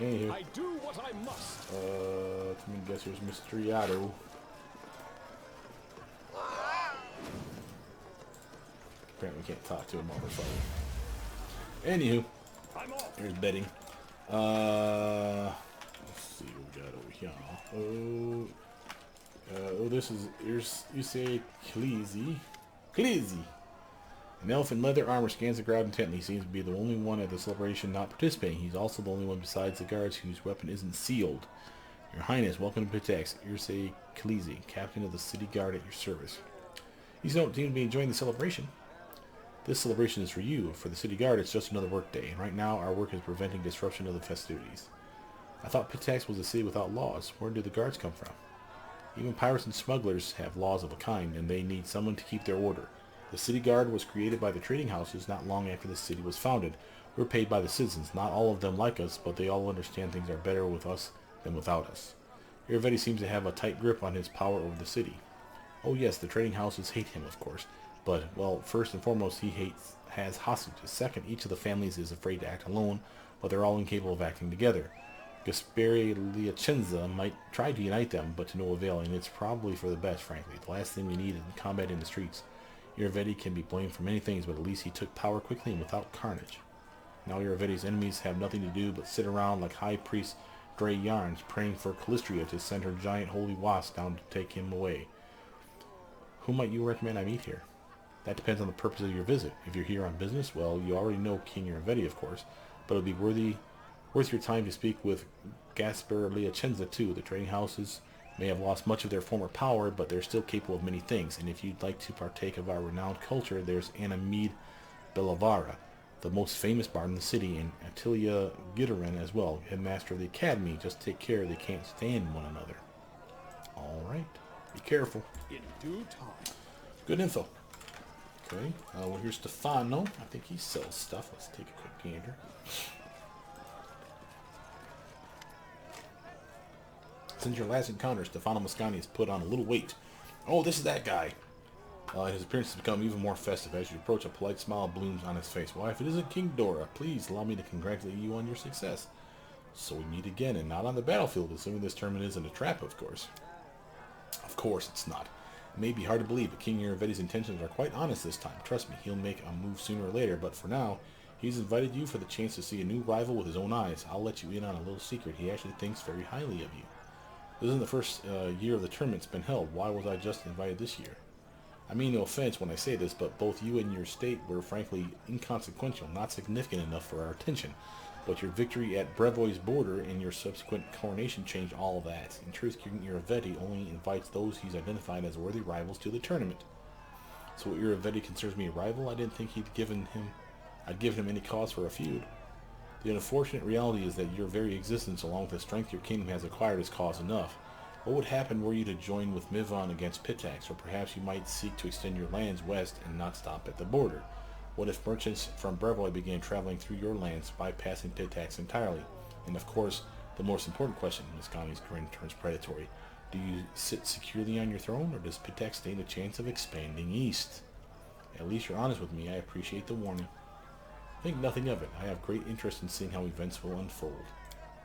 Anywho. I do what I must. Let me guess, here's Mr. Yato. Apparently can't talk to him while we're fighting. Anywho, I'm off. here's betting. Let's see what we got over here. This is, here's, you say, Khaleesi. Khaleesi! An elf in leather armor scans the crowd intently. He seems to be the only one at the celebration not participating. He's also the only one besides the guards whose weapon isn't sealed. Your Highness, welcome to Pitax. Irsay Khaleesi, captain of the city guard at your service. You don't seem to be enjoying the celebration. This celebration is for you. For the city guard, it's just another work day, and right now our work is preventing disruption of the festivities. I thought Pitax was a city without laws. Where do the guards come from? Even pirates and smugglers have laws of a kind, and they need someone to keep their order. The city guard was created by the trading houses not long after the city was founded. We're paid by the citizens. Not all of them like us, but they all understand things are better with us than without us. Irvetti seems to have a tight grip on his power over the city. Oh yes, the trading houses hate him, of course. But, well, first and foremost, he has hostages. Second, each of the families is afraid to act alone, but they're all incapable of acting together. Gasperi Liacenza might try to unite them, but to no avail, and it's probably for the best, frankly. The last thing we need is combat in the streets. Iravetti can be blamed for many things, but at least he took power quickly and without carnage. Now Iravetti's enemies have nothing to do but sit around like High Priest Dre Yarns, praying for Callistria to send her giant holy wasp down to take him away. Who might you recommend I meet here? That depends on the purpose of your visit. If you're here on business, well, you already know King Iravetti, of course, but it'll be worth your time to speak with Gasper Liacenza too. The trading houses may have lost much of their former power, but they're still capable of many things, and if you'd like to partake of our renowned culture, there's Anamid Belavara, the most famous bard in the city, and Attilia Giderin as well, headmaster of the academy. Just take care, they can't stand one another. Alright, be careful. In due time. Good info. Okay, well here's Stefano. I think he sells stuff. Let's take a quick gander. Since your last encounter, Stefano Moscani has put on a little weight. Oh, this is that guy. His appearance has become even more festive. As you approach, a polite smile blooms on his face. Why, if it isn't King Dora, please allow me to congratulate you on your success. So we meet again, and not on the battlefield, assuming this tournament isn't a trap, of course. Of course it's not. It may be hard to believe, but King Iravetti's intentions are quite honest this time. Trust me, he'll make a move sooner or later, but for now, he's invited you for the chance to see a new rival with his own eyes. I'll let you in on a little secret. He actually thinks very highly of you. This isn't the first year of the tournament's been held. Why was I just invited this year? I mean no offense when I say this, but both you and your state were frankly inconsequential, not significant enough for our attention. But your victory at Brevoy's border and your subsequent coronation changed all of that. In truth, King Iravetti only invites those he's identified as worthy rivals to the tournament. So Iravetti considers me a rival? I didn't think I'd given him any cause for a feud. The unfortunate reality is that your very existence, along with the strength your kingdom has acquired, is cause enough. What would happen were you to join with Mivon against Pitax, or perhaps you might seek to extend your lands west and not stop at the border? What if merchants from Brevoy began traveling through your lands, bypassing Pitax entirely? And of course, the most important question, Moscani's grin turns predatory. Do you sit securely on your throne, or does Pitax stand a chance of expanding east? At least you're honest with me. I appreciate the warning. Think nothing of it. I have great interest in seeing how events will unfold.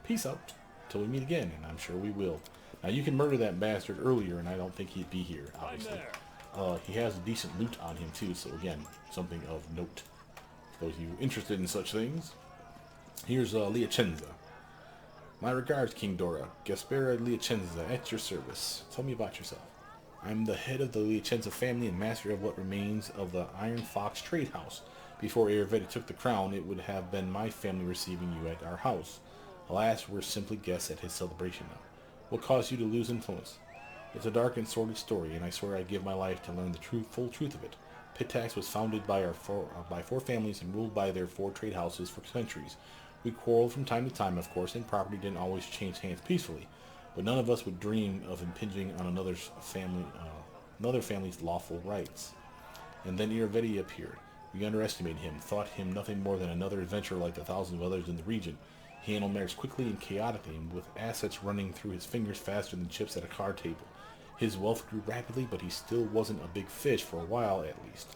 Peace out. Till we meet again, and I'm sure we will. Now, you can murder that bastard earlier, and I don't think he'd be here, obviously. He has decent loot on him, too, so again, something of note. For those of you interested in such things. Here's Liacenza. My regards, King Dora. Gaspera Liacenza, at your service. Tell me about yourself. I'm the head of the Liacenza family and master of what remains of the Iron Fox Trade House. Before Iravetti took the crown, it would have been my family receiving you at our house. Alas, we're simply guests at his celebration now. What caused you to lose influence? It's a dark and sordid story, and I swear I'd give my life to learn the full truth of it. Pitax was founded by four families and ruled by their four trade houses for centuries. We quarreled from time to time, of course, and property didn't always change hands peacefully, but none of us would dream of impinging on another family's lawful rights. And then Iravetti appeared. We underestimated him, thought him nothing more than another adventurer like the thousands of others in the region. He handled matters quickly and chaotically, and with assets running through his fingers faster than chips at a card table. His wealth grew rapidly, but he still wasn't a big fish for a while, at least.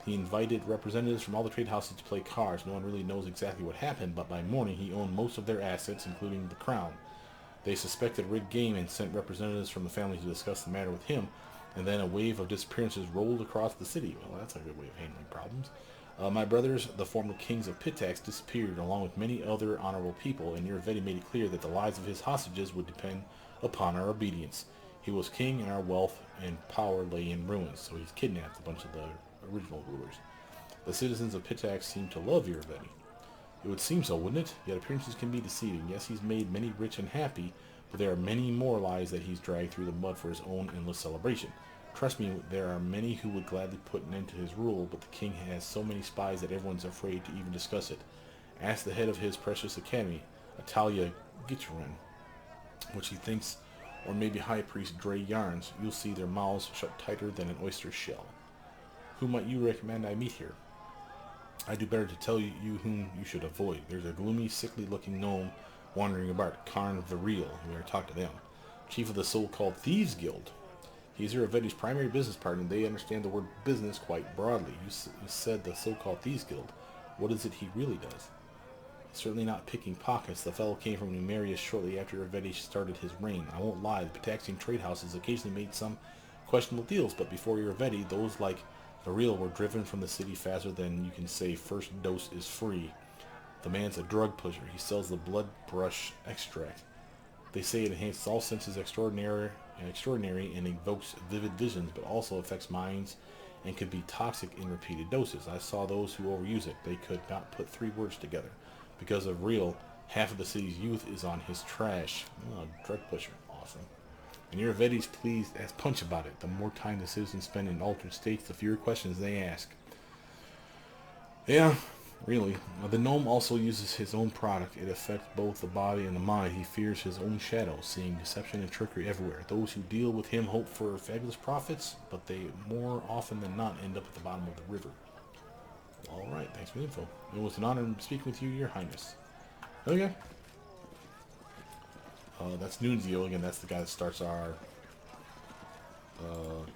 He invited representatives from all the trade houses to play cards. No one really knows exactly what happened, but by morning he owned most of their assets, including the crown. They suspected rigged game and sent representatives from the family to discuss the matter with him, and then a wave of disappearances rolled across the city. Well, that's a good way of handling problems. My brothers, the former kings of Pitax, disappeared along with many other honorable people, and Irvedi made it clear that the lives of his hostages would depend upon our obedience. He was king, and our wealth and power lay in ruins, so he's kidnapped a bunch of the original rulers. The citizens of Pitax seem to love Irvedi. It would seem so, wouldn't it? Yet appearances can be deceiving. Yes, he's made many rich and happy, but there are many more lives that he's dragged through the mud for his own endless celebration. Trust me, there are many who would gladly put an end to his rule, but the king has so many spies that everyone's afraid to even discuss it. Ask the head of his precious academy, Atalia Gitcherin, which he thinks, or maybe High Priest Dre Yarns. You'll see their mouths shut tighter than an oyster shell. Who might you recommend I meet here? I do better to tell you whom you should avoid. There's a gloomy, sickly-looking gnome wandering about, Karn the Real. We better talk to them. Chief of the so-called Thieves Guild. He's Irvedi's primary business partner, and they understand the word business quite broadly. You said the so-called Thieves Guild. What is it he really does? Certainly not picking pockets. The fellow came from Numerius shortly after Irvedi started his reign. I won't lie, the Pitaxian trade houses occasionally made some questionable deals, but before Irvedi, those like the Real were driven from the city faster than you can say first dose is free. The man's a drug pusher. He sells the blood brush extract. They say it enhances all senses extraordinary and evokes vivid visions, but also affects minds and could be toxic in repeated doses. I saw those who overuse it. They could not put 3 words together. Because of Real, half of the city's youth is on his trash. Oh, drug pusher. Awesome. And Irvedi's pleased as punch about it. The more time the citizens spend in altered states, the fewer questions they ask. Yeah, really. The gnome also uses his own product. It affects both the body and the mind. He fears his own shadow, seeing deception and trickery everywhere. Those who deal with him hope for fabulous profits, but they more often than not end up at the bottom of the river. Alright, thanks for the info. It was an honor speaking with you, Your Highness. Okay. That's Nunzio. Again, that's the guy that starts our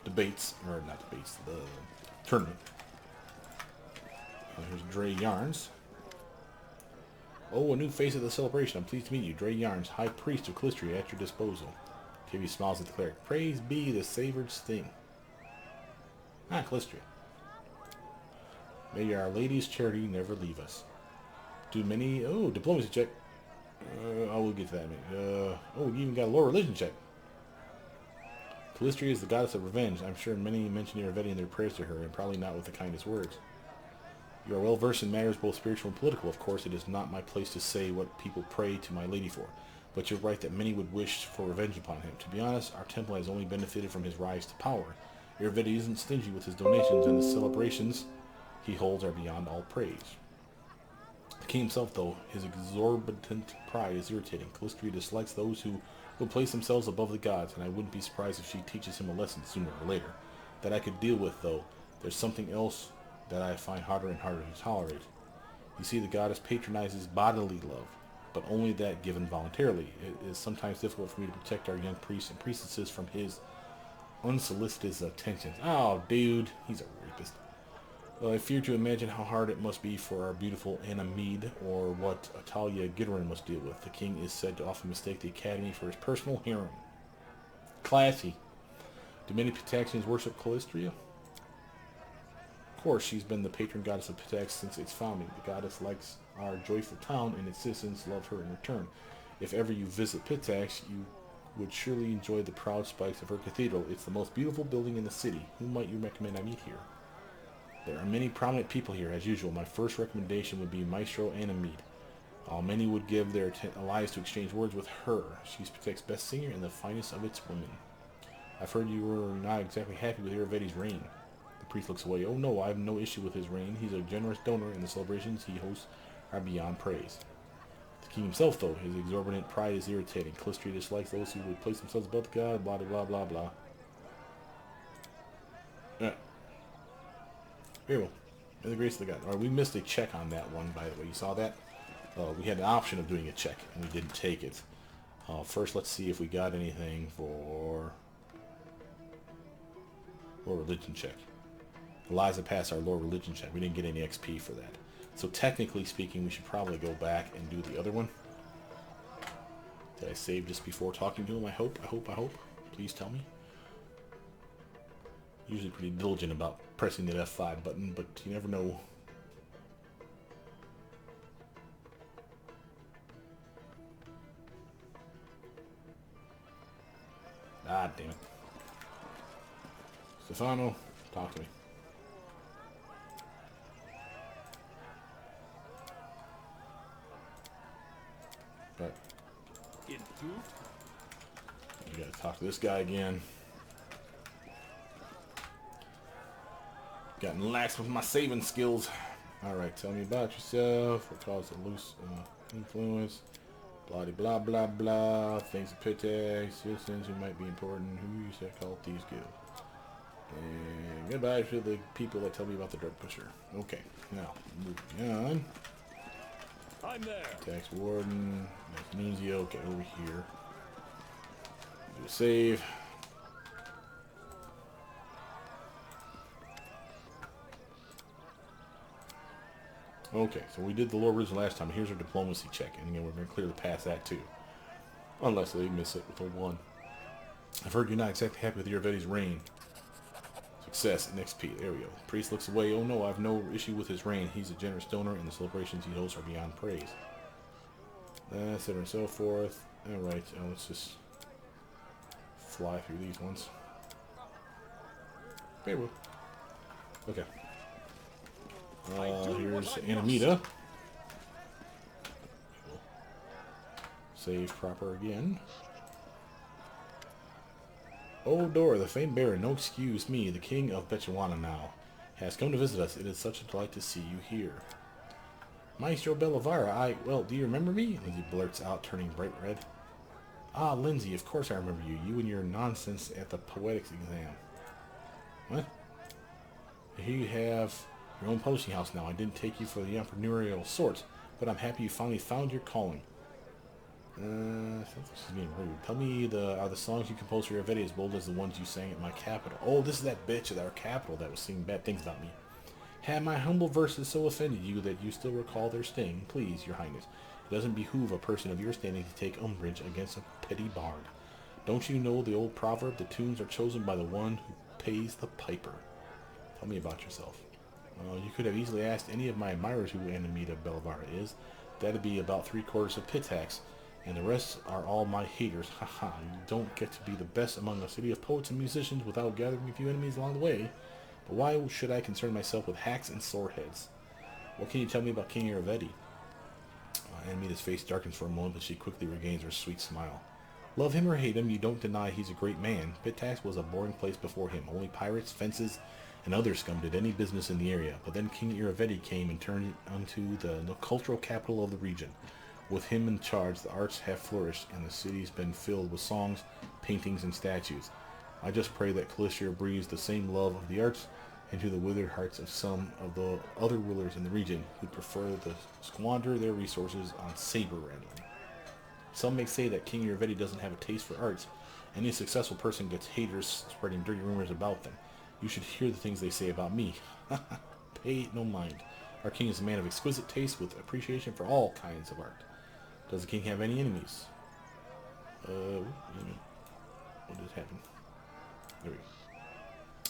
debates, or not debates, the tournament. Here's Dre Yarns. Oh, a new face of the celebration. I'm pleased to meet you. Dre Yarns, High Priest of Calistria, at your disposal. Kibby smiles at the cleric. Praise be the savored sting. Ah, Calistria. May our Lady's charity never leave us. Do many... Oh, diplomacy check. I will get to that in a minute. Oh, you even got a lower religion check. Calistria is the goddess of revenge. I'm sure many mention Irvedi in their prayers to her, and probably not with the kindest words. You are well versed in matters both spiritual and political. Of course, it is not my place to say what people pray to my lady for. But you're right that many would wish for revenge upon him. To be honest, our temple has only benefited from his rise to power. Irvedi isn't stingy with his donations, and the celebrations he holds are beyond all praise. The king himself, though, his exorbitant pride is irritating. Calistria dislikes those who will place themselves above the gods, and I wouldn't be surprised if she teaches him a lesson sooner or later. That I could deal with, though. There's something else that I find harder and harder to tolerate. You see, the goddess patronizes bodily love, but only that given voluntarily. It is sometimes difficult for me to protect our young priests and priestesses from his unsolicited attentions. Oh, dude, he's a rapist. I fear to imagine how hard it must be for our beautiful Anna Mead, or what Atalia Gitterin must deal with. The king is said to often mistake the academy for his personal harem. Classy. Do many Pitaxians worship Calistria? Of course, she's been the patron goddess of Pitax since its founding. The goddess likes our joyful town, and its citizens love her in return. If ever you visit Pitax, you would surely enjoy the proud spikes of her cathedral. It's the most beautiful building in the city. Who might you recommend I meet here? There are many prominent people here, as usual. My first recommendation would be Maestro Anna Mead. Many would give their lives to exchange words with her. She's Pitax's best singer and the finest of its women. I've heard you were not exactly happy with Irvedi's reign. The priest looks away. Oh no, I have no issue with his reign. He's a generous donor, and the celebrations he hosts are beyond praise. The king himself, though, his exorbitant pride is irritating. Calistria dislikes those who would place themselves above the god, blah, blah, blah, blah. Very well. May the grace of the god. Alright, we missed a check on that one, by the way. You saw that? We had an option of doing a check, and we didn't take it. First, let's see if we got anything for religion check. Eliza passed our lore religion check. We didn't get any XP for that. So technically speaking, we should probably go back and do the other one. Did I save just before talking to him? I hope. Please tell me. Usually pretty diligent about pressing the F5 button, but you never know. Ah, damn it. Stefano, talk to me. But In due you gotta talk to this guy again. Gotten lax with my saving skills. Alright, tell me about yourself. What caused a loose influence? Blah blah blah blah. Things of Pitex, citizens who might be important. Who you said called thieves guild. And goodbye to the people that tell me about the drug pusher. Okay, now moving on. I'm there. Tax warden. Nunzio. Okay, over here. Do a save. Okay, so we did the lore religion last time. Here's our diplomacy check, and again, we're going to clearly pass that too. Unless they miss it with a 1. I've heard you're not exactly happy with Iravetti's reign. Success and XP. There we go. Priest looks away. Oh no, I have no issue with his reign. He's a generous donor, and the celebrations he hosts are beyond praise. Etc. and so forth. Alright, let's just fly through these ones. Okay, well. Okay. Here's Animita. Save proper again. Oh, Dora, the famed bearer, no excuse me, the king of Bechuana now, has come to visit us. It is such a delight to see you here. Maestro Bellavara, well, do you remember me? Lindsay blurts out, turning bright red. Ah, Lindsay, of course I remember you. You and your nonsense at the poetics exam. What? Here you have your own publishing house now. I didn't take you for the entrepreneurial sort, but I'm happy you finally found your calling. This is being rude. Tell me, are the songs you composed for Iravetti as bold as the ones you sang at my capital? Oh, this is that bitch at our capital that was singing bad things about me. Have my humble verses so offended you that you still recall their sting? Please, your highness, it doesn't behoove a person of your standing to take umbrage against a petty bard. Don't you know the old proverb, the tunes are chosen by the one who pays the piper? Tell me about yourself. You could have easily asked any of my admirers who Animita Bellavara is. That'd be about 3/4 of Pitax. And the rest are all my haters. Haha, you don't get to be the best among a city of poets and musicians without gathering a few enemies along the way. But why should I concern myself with hacks and soreheads? What can you tell me about King Iravetti? Animita's face darkens for a moment, but she quickly regains her sweet smile. Love him or hate him, you don't deny he's a great man. Pitax was a boring place before him. Only pirates, fences, and other scum did any business in the area. But then King Iravetti came and turned it into the cultural capital of the region. With him in charge, the arts have flourished, and the city's been filled with songs, paintings, and statues. I just pray that Calistria breathes the same love of the arts into the withered hearts of some of the other rulers in the region who prefer to squander their resources on saber rattling. Some may say that King Iravetti doesn't have a taste for arts. Any successful person gets haters spreading dirty rumors about them. You should hear the things they say about me. Pay it no mind. Our king is a man of exquisite taste with appreciation for all kinds of art. Does the king have any enemies? What just happened? There we go.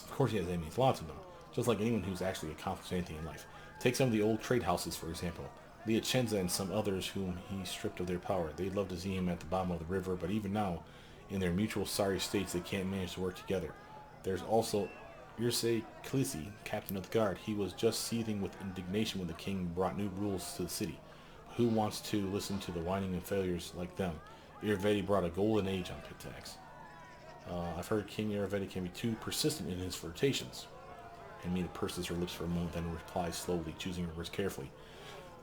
Of course he has enemies, lots of them. Just like anyone who's actually accomplished anything in life. Take some of the old trade houses, for example. Liacenza and some others whom he stripped of their power. They'd love to see him at the bottom of the river, but even now, in their mutual sorry states, they can't manage to work together. There's also Irse Clisi, captain of the guard. He was just seething with indignation when the king brought new rules to the city. Who wants to listen to the whining and failures like them? Iravetti brought a golden age on Pitax. I've heard King Iravetti can be too persistent in his flirtations. Animita purses her lips for a moment, then replies slowly, choosing her words carefully.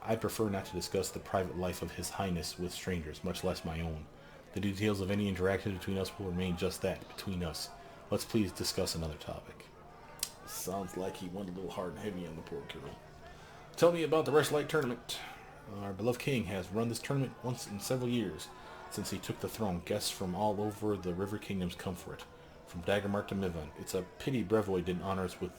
I prefer not to discuss the private life of His Highness with strangers, much less my own. The details of any interaction between us will remain just that, between us. Let's please discuss another topic. Sounds like he went a little hard and heavy on the poor girl. Tell me about the Rushlight tournament. Our beloved king has run this tournament once in several years. Since he took the throne, guests from all over the river kingdoms come for it, from Daggermark to Mivan. It's a pity Brevoy didn't honor us with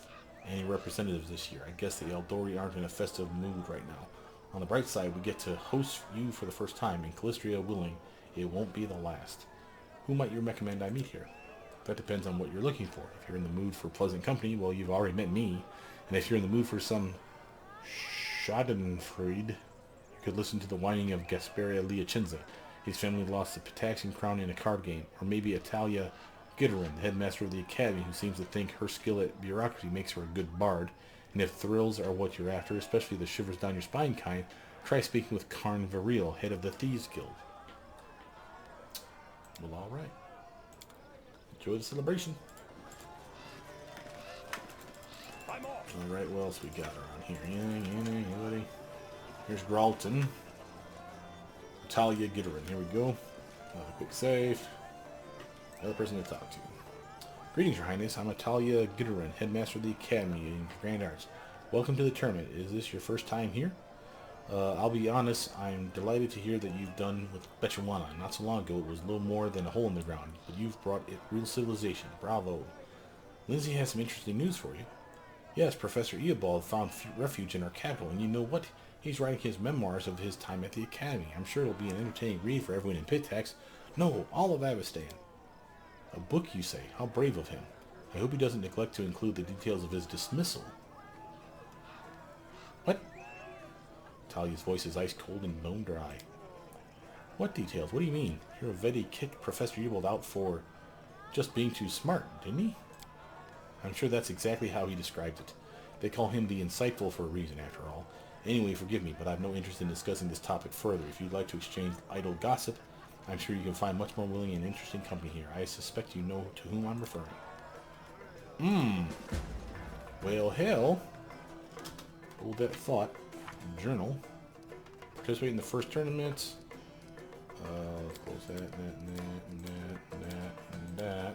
any representatives this year. I guess the Eldori aren't in a festive mood right now. On the bright side, we get to host you for the first time, and Callistria willing, it won't be the last. Who might you recommend I meet here? That depends on what you're looking for. If you're in the mood for pleasant company, well, you've already met me. And if you're in the mood for some schadenfreude, you could listen to the whining of Gasperia Liacenza. His family lost the Pitaxian crown in a card game. Or maybe Italia Gitterin, the headmaster of the academy, who seems to think her skill at bureaucracy makes her a good bard. And if thrills are what you're after, especially the shivers down your spine kind, try speaking with Karn Viril, head of the Thieves Guild. Well, alright. Enjoy the celebration. I'm off. Alright, what else we got around here? Anything? Anybody? Here's Gralton. Talia Gitterin. Here we go. Another quick save. Another person to talk to. Greetings, Your Highness. I'm Talia Gitterin, headmaster of the Academy in Grand Arts. Welcome to the tournament. Is this your first time here? I'll be honest, I'm delighted to hear that you've done with Bechuana. Not so long ago, it was little more than a hole in the ground, but you've brought it real civilization. Bravo. Lindsay has some interesting news for you. Yes, Professor Eobald found refuge in our capital, and you know what? He's writing his memoirs of his time at the Academy. I'm sure it'll be an entertaining read for everyone in Pitax. No, all of Avestan. A book, you say? How brave of him. I hope he doesn't neglect to include the details of his dismissal. What? Talia's voice is ice cold and bone dry. What details? What do you mean? Hiravetti kicked Professor Eobald out for just being too smart, didn't he? I'm sure that's exactly how he described it. They call him the insightful for a reason, after all. Anyway, forgive me, but I have no interest in discussing this topic further. If you'd like to exchange idle gossip, I'm sure you can find much more willing and interesting company here. I suspect you know to whom I'm referring. Well, hell. Hold that thought. Journal. Participate in the first tournament. Let's close that.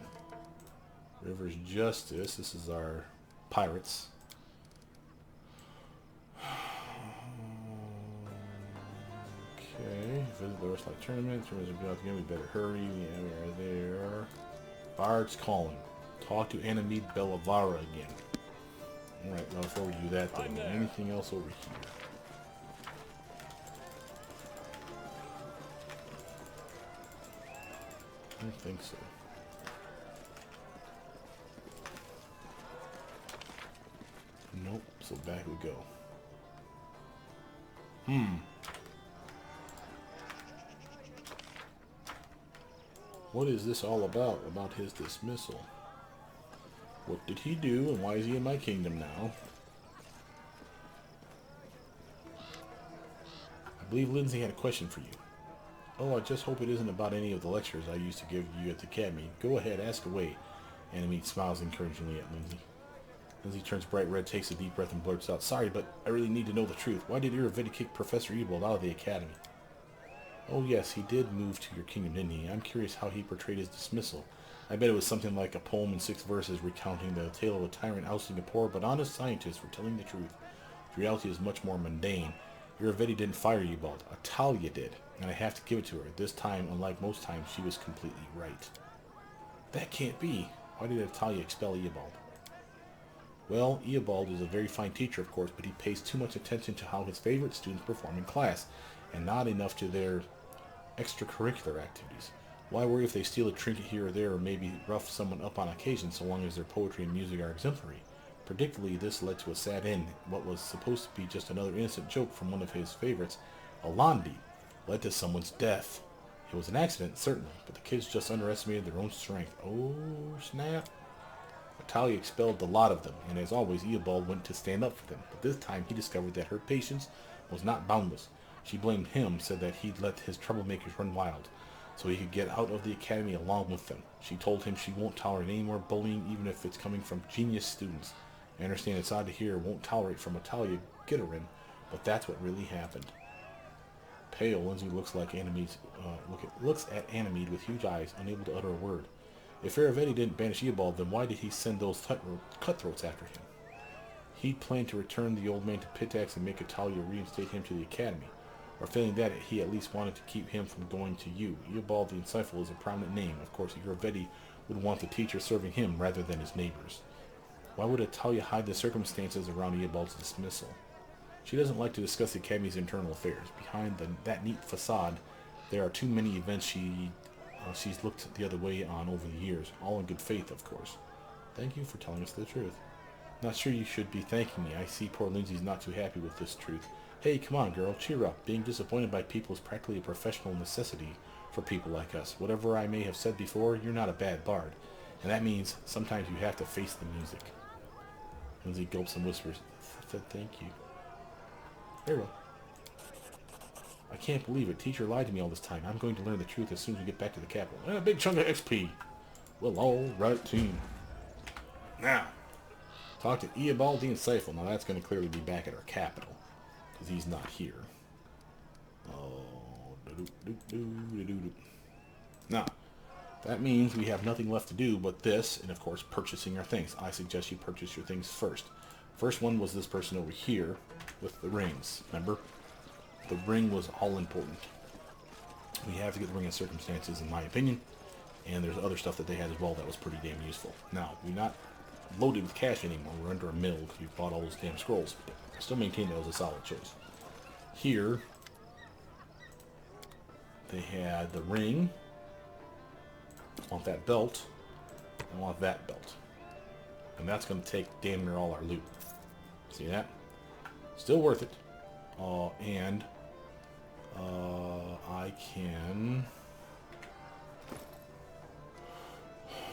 River's Justice. This is our pirates. Okay. Visit the Rushlight tournament. Tournaments are about to begin. We better hurry. Yeah, we are there. Bard's calling. Talk to Anamid Bellavara again. Alright, now before we do that, though, anything else over here? I don't think so. Nope, so back we go. What is this all about his dismissal? What did he do, and why is he in my kingdom now? I believe Lindsay had a question for you. Oh, I just hope it isn't about any of the lectures I used to give you at the academy. Go ahead, ask away. Anamid smiles encouragingly at Lindsay. Lindsay turns bright red, takes a deep breath, and blurts out, "Sorry, but I really need to know the truth. Why did Iravetti kick Professor Eobald out of the academy?" "Oh yes, he did move to your kingdom, didn't he? I'm curious how he portrayed his dismissal. I bet it was something like a poem in 6 verses recounting the tale of a tyrant ousting a poor but honest scientist for telling the truth. The reality is much more mundane. Iravetti didn't fire Eobald. Italia did, and I have to give it to her. This time, unlike most times, she was completely right." "That can't be. Why did Italia expel Eobald?" "Well, Eobald is a very fine teacher, of course, but he pays too much attention to how his favorite students perform in class, and not enough to their extracurricular activities. Why worry if they steal a trinket here or there, or maybe rough someone up on occasion, so long as their poetry and music are exemplary? Predictably, this led to a sad end. What was supposed to be just another innocent joke from one of his favorites, Alandi, led to someone's death. It was an accident, certainly, but the kids just underestimated their own strength. Oh, snap. Italia expelled the lot of them, and as always, Eobald went to stand up for them. But this time he discovered that her patience was not boundless. She blamed him, said that he'd let his troublemakers run wild, so he could get out of the academy along with them. She told him she won't tolerate any more bullying, even if it's coming from genius students. I understand it's odd to hear won't tolerate from Italia Gitterin, but that's what really happened." Pale, Lindsay looks at Anamid with huge eyes, unable to utter a word. If Iravetti didn't banish Eobald, then why did he send those cutthroats after him? He planned to return the old man to Pitax and make Italia reinstate him to the academy. Or failing that, he at least wanted to keep him from going to you. Eobald the Insightful is a prominent name. Of course, Iravetti would want the teacher serving him rather than his neighbors. Why would Atalia hide the circumstances around Eobald's dismissal? She doesn't like to discuss the Academy's internal affairs. Behind that neat facade, there are too many events she's looked the other way on over the years, all in good faith, of course. Thank you for telling us the truth. Not sure you should be thanking me. I see poor Lindsay's not too happy with this truth. Hey, come on, girl, cheer up. Being disappointed by people is practically a professional necessity for people like us. Whatever I may have said before, you're not a bad bard. And that means sometimes you have to face the music. Lindsay gulps and whispers, thank you. Very well. I can't believe it. Teacher lied to me all this time. I'm going to learn the truth as soon as we get back to the capital. And a big chunk of XP. Well, all right, team. Now, talk to Eobald and Seifel. Now, that's going to clearly be back at our capital. Because he's not here. Oh, now, that means we have nothing left to do but this, and of course, purchasing our things. I suggest you purchase your things first. First one was this person over here with the rings. Remember? The ring was all important. We have to get the ring of circumstances, in my opinion. And there's other stuff that they had as well that was pretty damn useful. Now, we're not loaded with cash anymore. We're under a mill because we've bought all those damn scrolls. But I still maintain that was a solid choice. Here, they had the ring. I want that belt. I want that belt. And that's going to take damn near all our loot. See that? Still worth it. I can...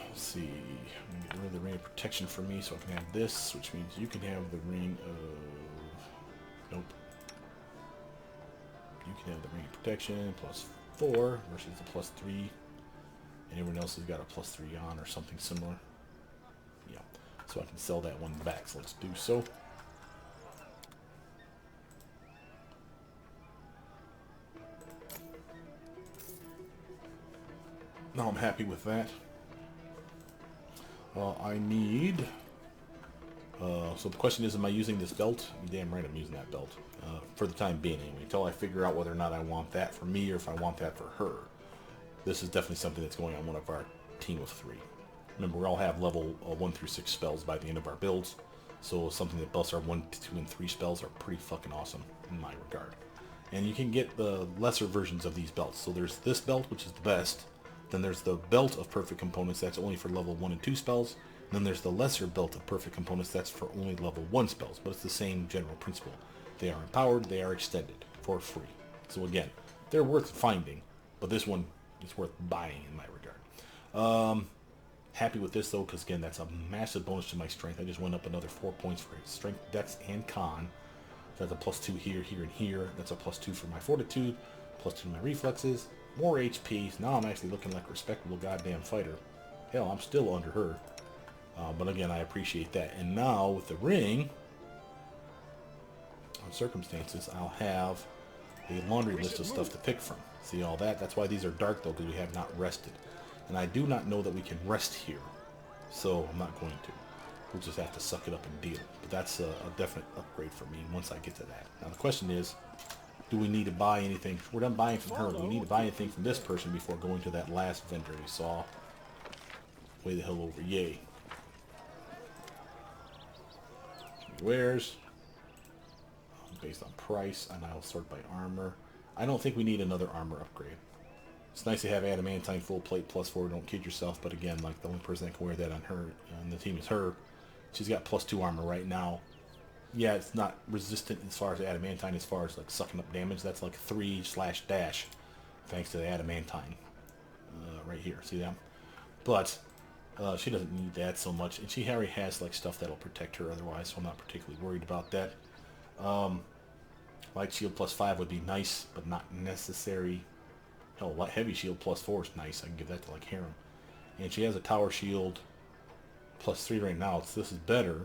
Let's see. I'm going to get rid of the ring of protection for me so I can have this, which means you can have the ring of... Nope. You can have the ring of protection plus 4 versus the plus 3. And everyone else has got a plus 3 on or something similar. Yeah. So I can sell that one back. So let's do so. Now I'm happy with that. I need... so the question is, am I using this belt? You're damn right I'm using that belt. For the time being anyway. Until I figure out whether or not I want that for me or if I want that for her. This is definitely something that's going on one of our team of 3. Remember, we all have level 1 through 6 spells by the end of our builds. So something that buffs our 1, 2, and 3 spells are pretty fucking awesome in my regard. And you can get the lesser versions of these belts. So there's this belt, which is the best. Then there's the belt of perfect components, that's only for level 1 and 2 spells. And then there's the lesser belt of perfect components, that's for only level 1 spells. But it's the same general principle. They are empowered, they are extended for free. So again, they're worth finding, but this one is worth buying in my regard. Happy with this though, because again, that's a massive bonus to my strength. I just went up another 4 points for strength, dex, and con. So that's a plus 2 here, here, and here. That's a plus 2 for my fortitude, plus 2 to my reflexes. More HP. So now I'm actually looking like a respectable goddamn fighter. Hell, I'm still under her. But again, I appreciate that. And now with the ring, on circumstances, I'll have a laundry list of stuff to pick from. See all that? That's why these are dark though, because we have not rested. And I do not know that we can rest here. So I'm not going to. We'll just have to suck it up and deal. But that's a definite upgrade for me once I get to that. Now the question is, do we need to buy anything? We're done buying from her. Do we need to buy anything from this person before going to that last vendor we saw? Way the hell over. Yay. Wares. Based on price. And I'll sort by armor. I don't think we need another armor upgrade. It's nice to have adamantine full plate plus 4. Don't kid yourself. But again, like the only person that can wear that on her on the team is her. She's got plus 2 armor right now. Yeah, it's not resistant as far as adamantine, as far as like sucking up damage. That's like 3/dash, thanks to the adamantine. Right here, see that? But she doesn't need that so much, and she already has like stuff that'll protect her otherwise, so I'm not particularly worried about that. Light shield plus 5 would be nice, but not necessary. Hell, heavy shield plus 4 is nice. I can give that to like Harem. And she has a tower shield plus 3 right now. So this is better.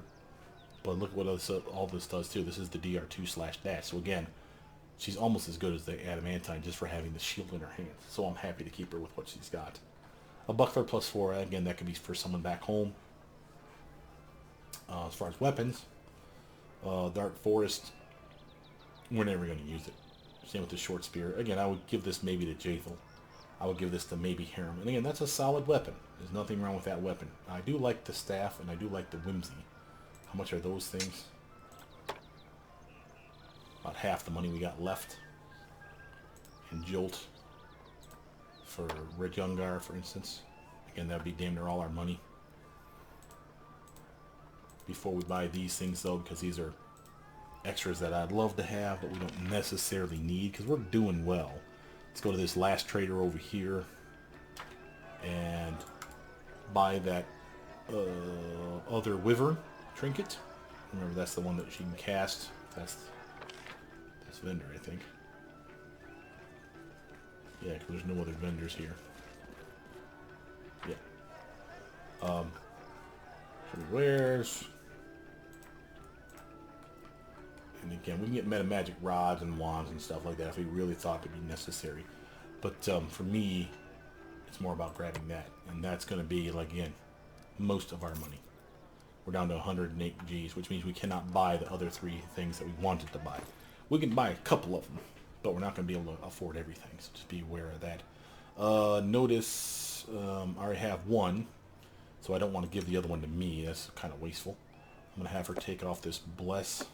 But look what all this does too. This is the DR2/dash. So again, she's almost as good as the adamantine just for having the shield in her hands. So I'm happy to keep her with what she's got. A buckler plus 4. Again, that could be for someone back home. As far as weapons, Dark Forest, we're never going to use it. Same with the short spear. Again, I would give this maybe to Jathel. I would give this to maybe Harem. And again, that's a solid weapon. There's nothing wrong with that weapon. I do like the staff, and I do like the whimsy. How much are those things? About half the money we got left. And Jolt for Red Yungar, for instance. Again, that would be damn near all our money. Before we buy these things, though, because these are extras that I'd love to have, but we don't necessarily need, because we're doing well. Let's go to this last trader over here and buy that other Wyvern trinket. Remember, that's the one that she can cast. That's this vendor, I think. Yeah, because there's no other vendors here. Yeah. Wares. And again, we can get meta magic rods and wands and stuff like that if we really thought it'd be necessary. But for me, it's more about grabbing that. And that's going to be, like, again, most of our money. We're down to 108 Gs, which means we cannot buy the other 3 things that we wanted to buy. We can buy a couple of them, but we're not going to be able to afford everything. So just be aware of that. Notice I already have one, so I don't want to give the other one to me. That's kind of wasteful. I'm going to have her take off this bless.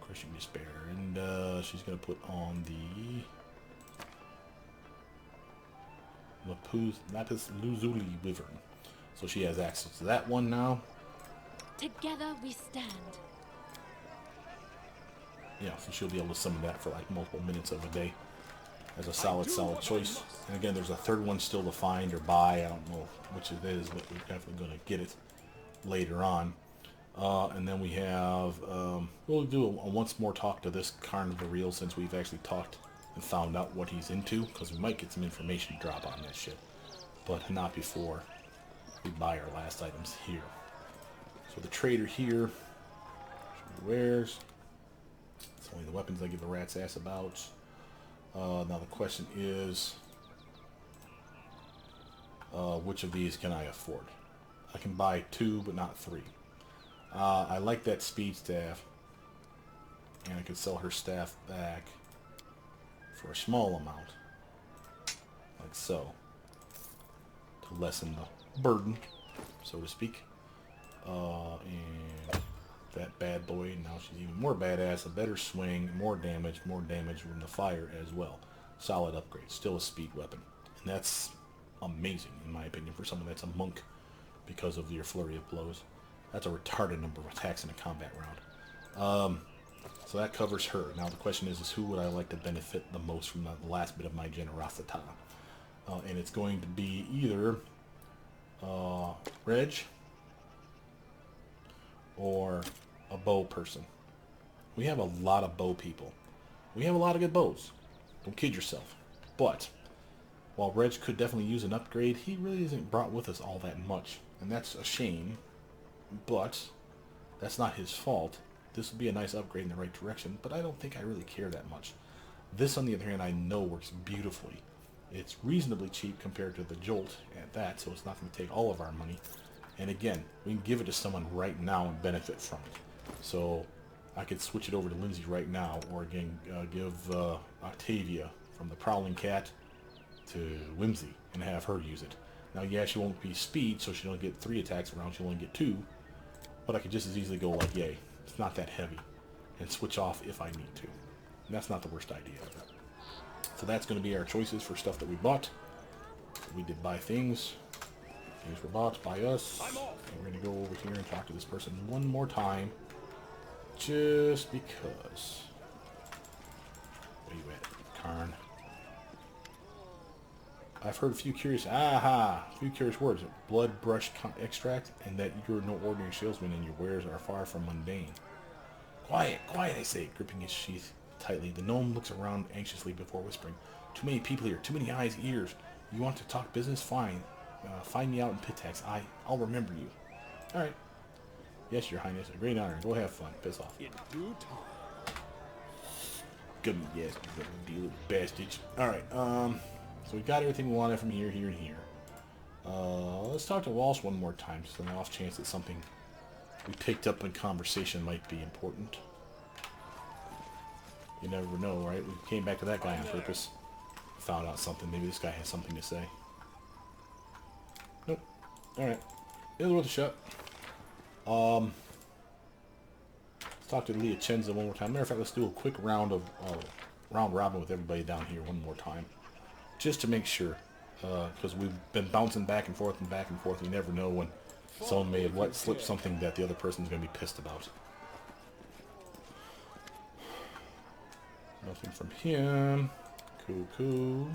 Crushing Despair, and she's going to put on the Lapis Lazuli Wyvern. So she has access to that one now. Together we stand. Yeah, so she'll be able to summon that for like multiple minutes of a day as a solid choice. And again, there's a third one still to find or buy. I don't know which it is, but we're definitely going to get it later on. And then we have, we'll do a once more talk to this Carnival since we've actually talked and found out what he's into, because we might get some information drop on that shit. But not before we buy our last items here. So the trader here, wares. It's only the weapons I give a rat's ass about. Now the question is, which of these can I afford? I can buy 2, but not 3. I like that speed staff, and I could sell her staff back for a small amount, like so, to lessen the burden, so to speak. And that bad boy, now she's even more badass, a better swing, more damage from the fire as well. Solid upgrade, still a speed weapon, and that's amazing in my opinion for someone that's a monk because of your flurry of blows. That's a retarded number of attacks in a combat round. So that covers her. Now the question is who would I like to benefit the most from the last bit of my generosity? And it's going to be either Reg or a bow person. We have a lot of bow people. We have a lot of good bows. Don't kid yourself. But while Reg could definitely use an upgrade, he really isn't brought with us all that much. And that's a shame. But that's not his fault. This would be a nice upgrade in the right direction, but I don't think I really care that much. This, on the other hand, I know works beautifully. It's reasonably cheap compared to the Jolt at that, so it's not going to take all of our money. And again, we can give it to someone right now and benefit from it. So I could switch it over to Lindsay right now, or again, give Octavia from the Prowling Cat to Whimsy and have her use it. Now, yeah, she won't be speed, so she don't get 3 attacks around, she'll only get 2. But I could just as easily go like, yay, it's not that heavy, and switch off if I need to. And that's not the worst idea. So that's going to be our choices for stuff that we bought. We did buy things. Things were bought by us. And we're going to go over here and talk to this person one more time. Just because. Where you at, Karn? I've heard a few curious words. Blood brush extract, and that you're no ordinary salesman and your wares are far from mundane. Quiet, quiet, I say, gripping his sheath tightly. The gnome looks around anxiously before whispering. Too many people here, too many eyes, ears. You want to talk business? Fine. Find me out in Pitax. I'll remember you. Alright. Yes, your highness. A great honor. Go have fun. Piss off. In due time. Good, yes, you little bastards. Alright, so we got everything we wanted from here, here, and here. Let's talk to Walsh one more time, just on the off chance that something we picked up in conversation might be important. You never know, right? We came back to that guy on purpose. Found out something. Maybe this guy has something to say. Nope. Alright. It was worth a shot. Let's talk to Leah Chenza one more time. Matter of fact, let's do a quick round of round robin with everybody down here one more time, just to make sure, because we've been bouncing back and forth and back and forth. You never know when someone may have let slip something that the other person's going to be pissed about. Nothing from him. Cool, cool.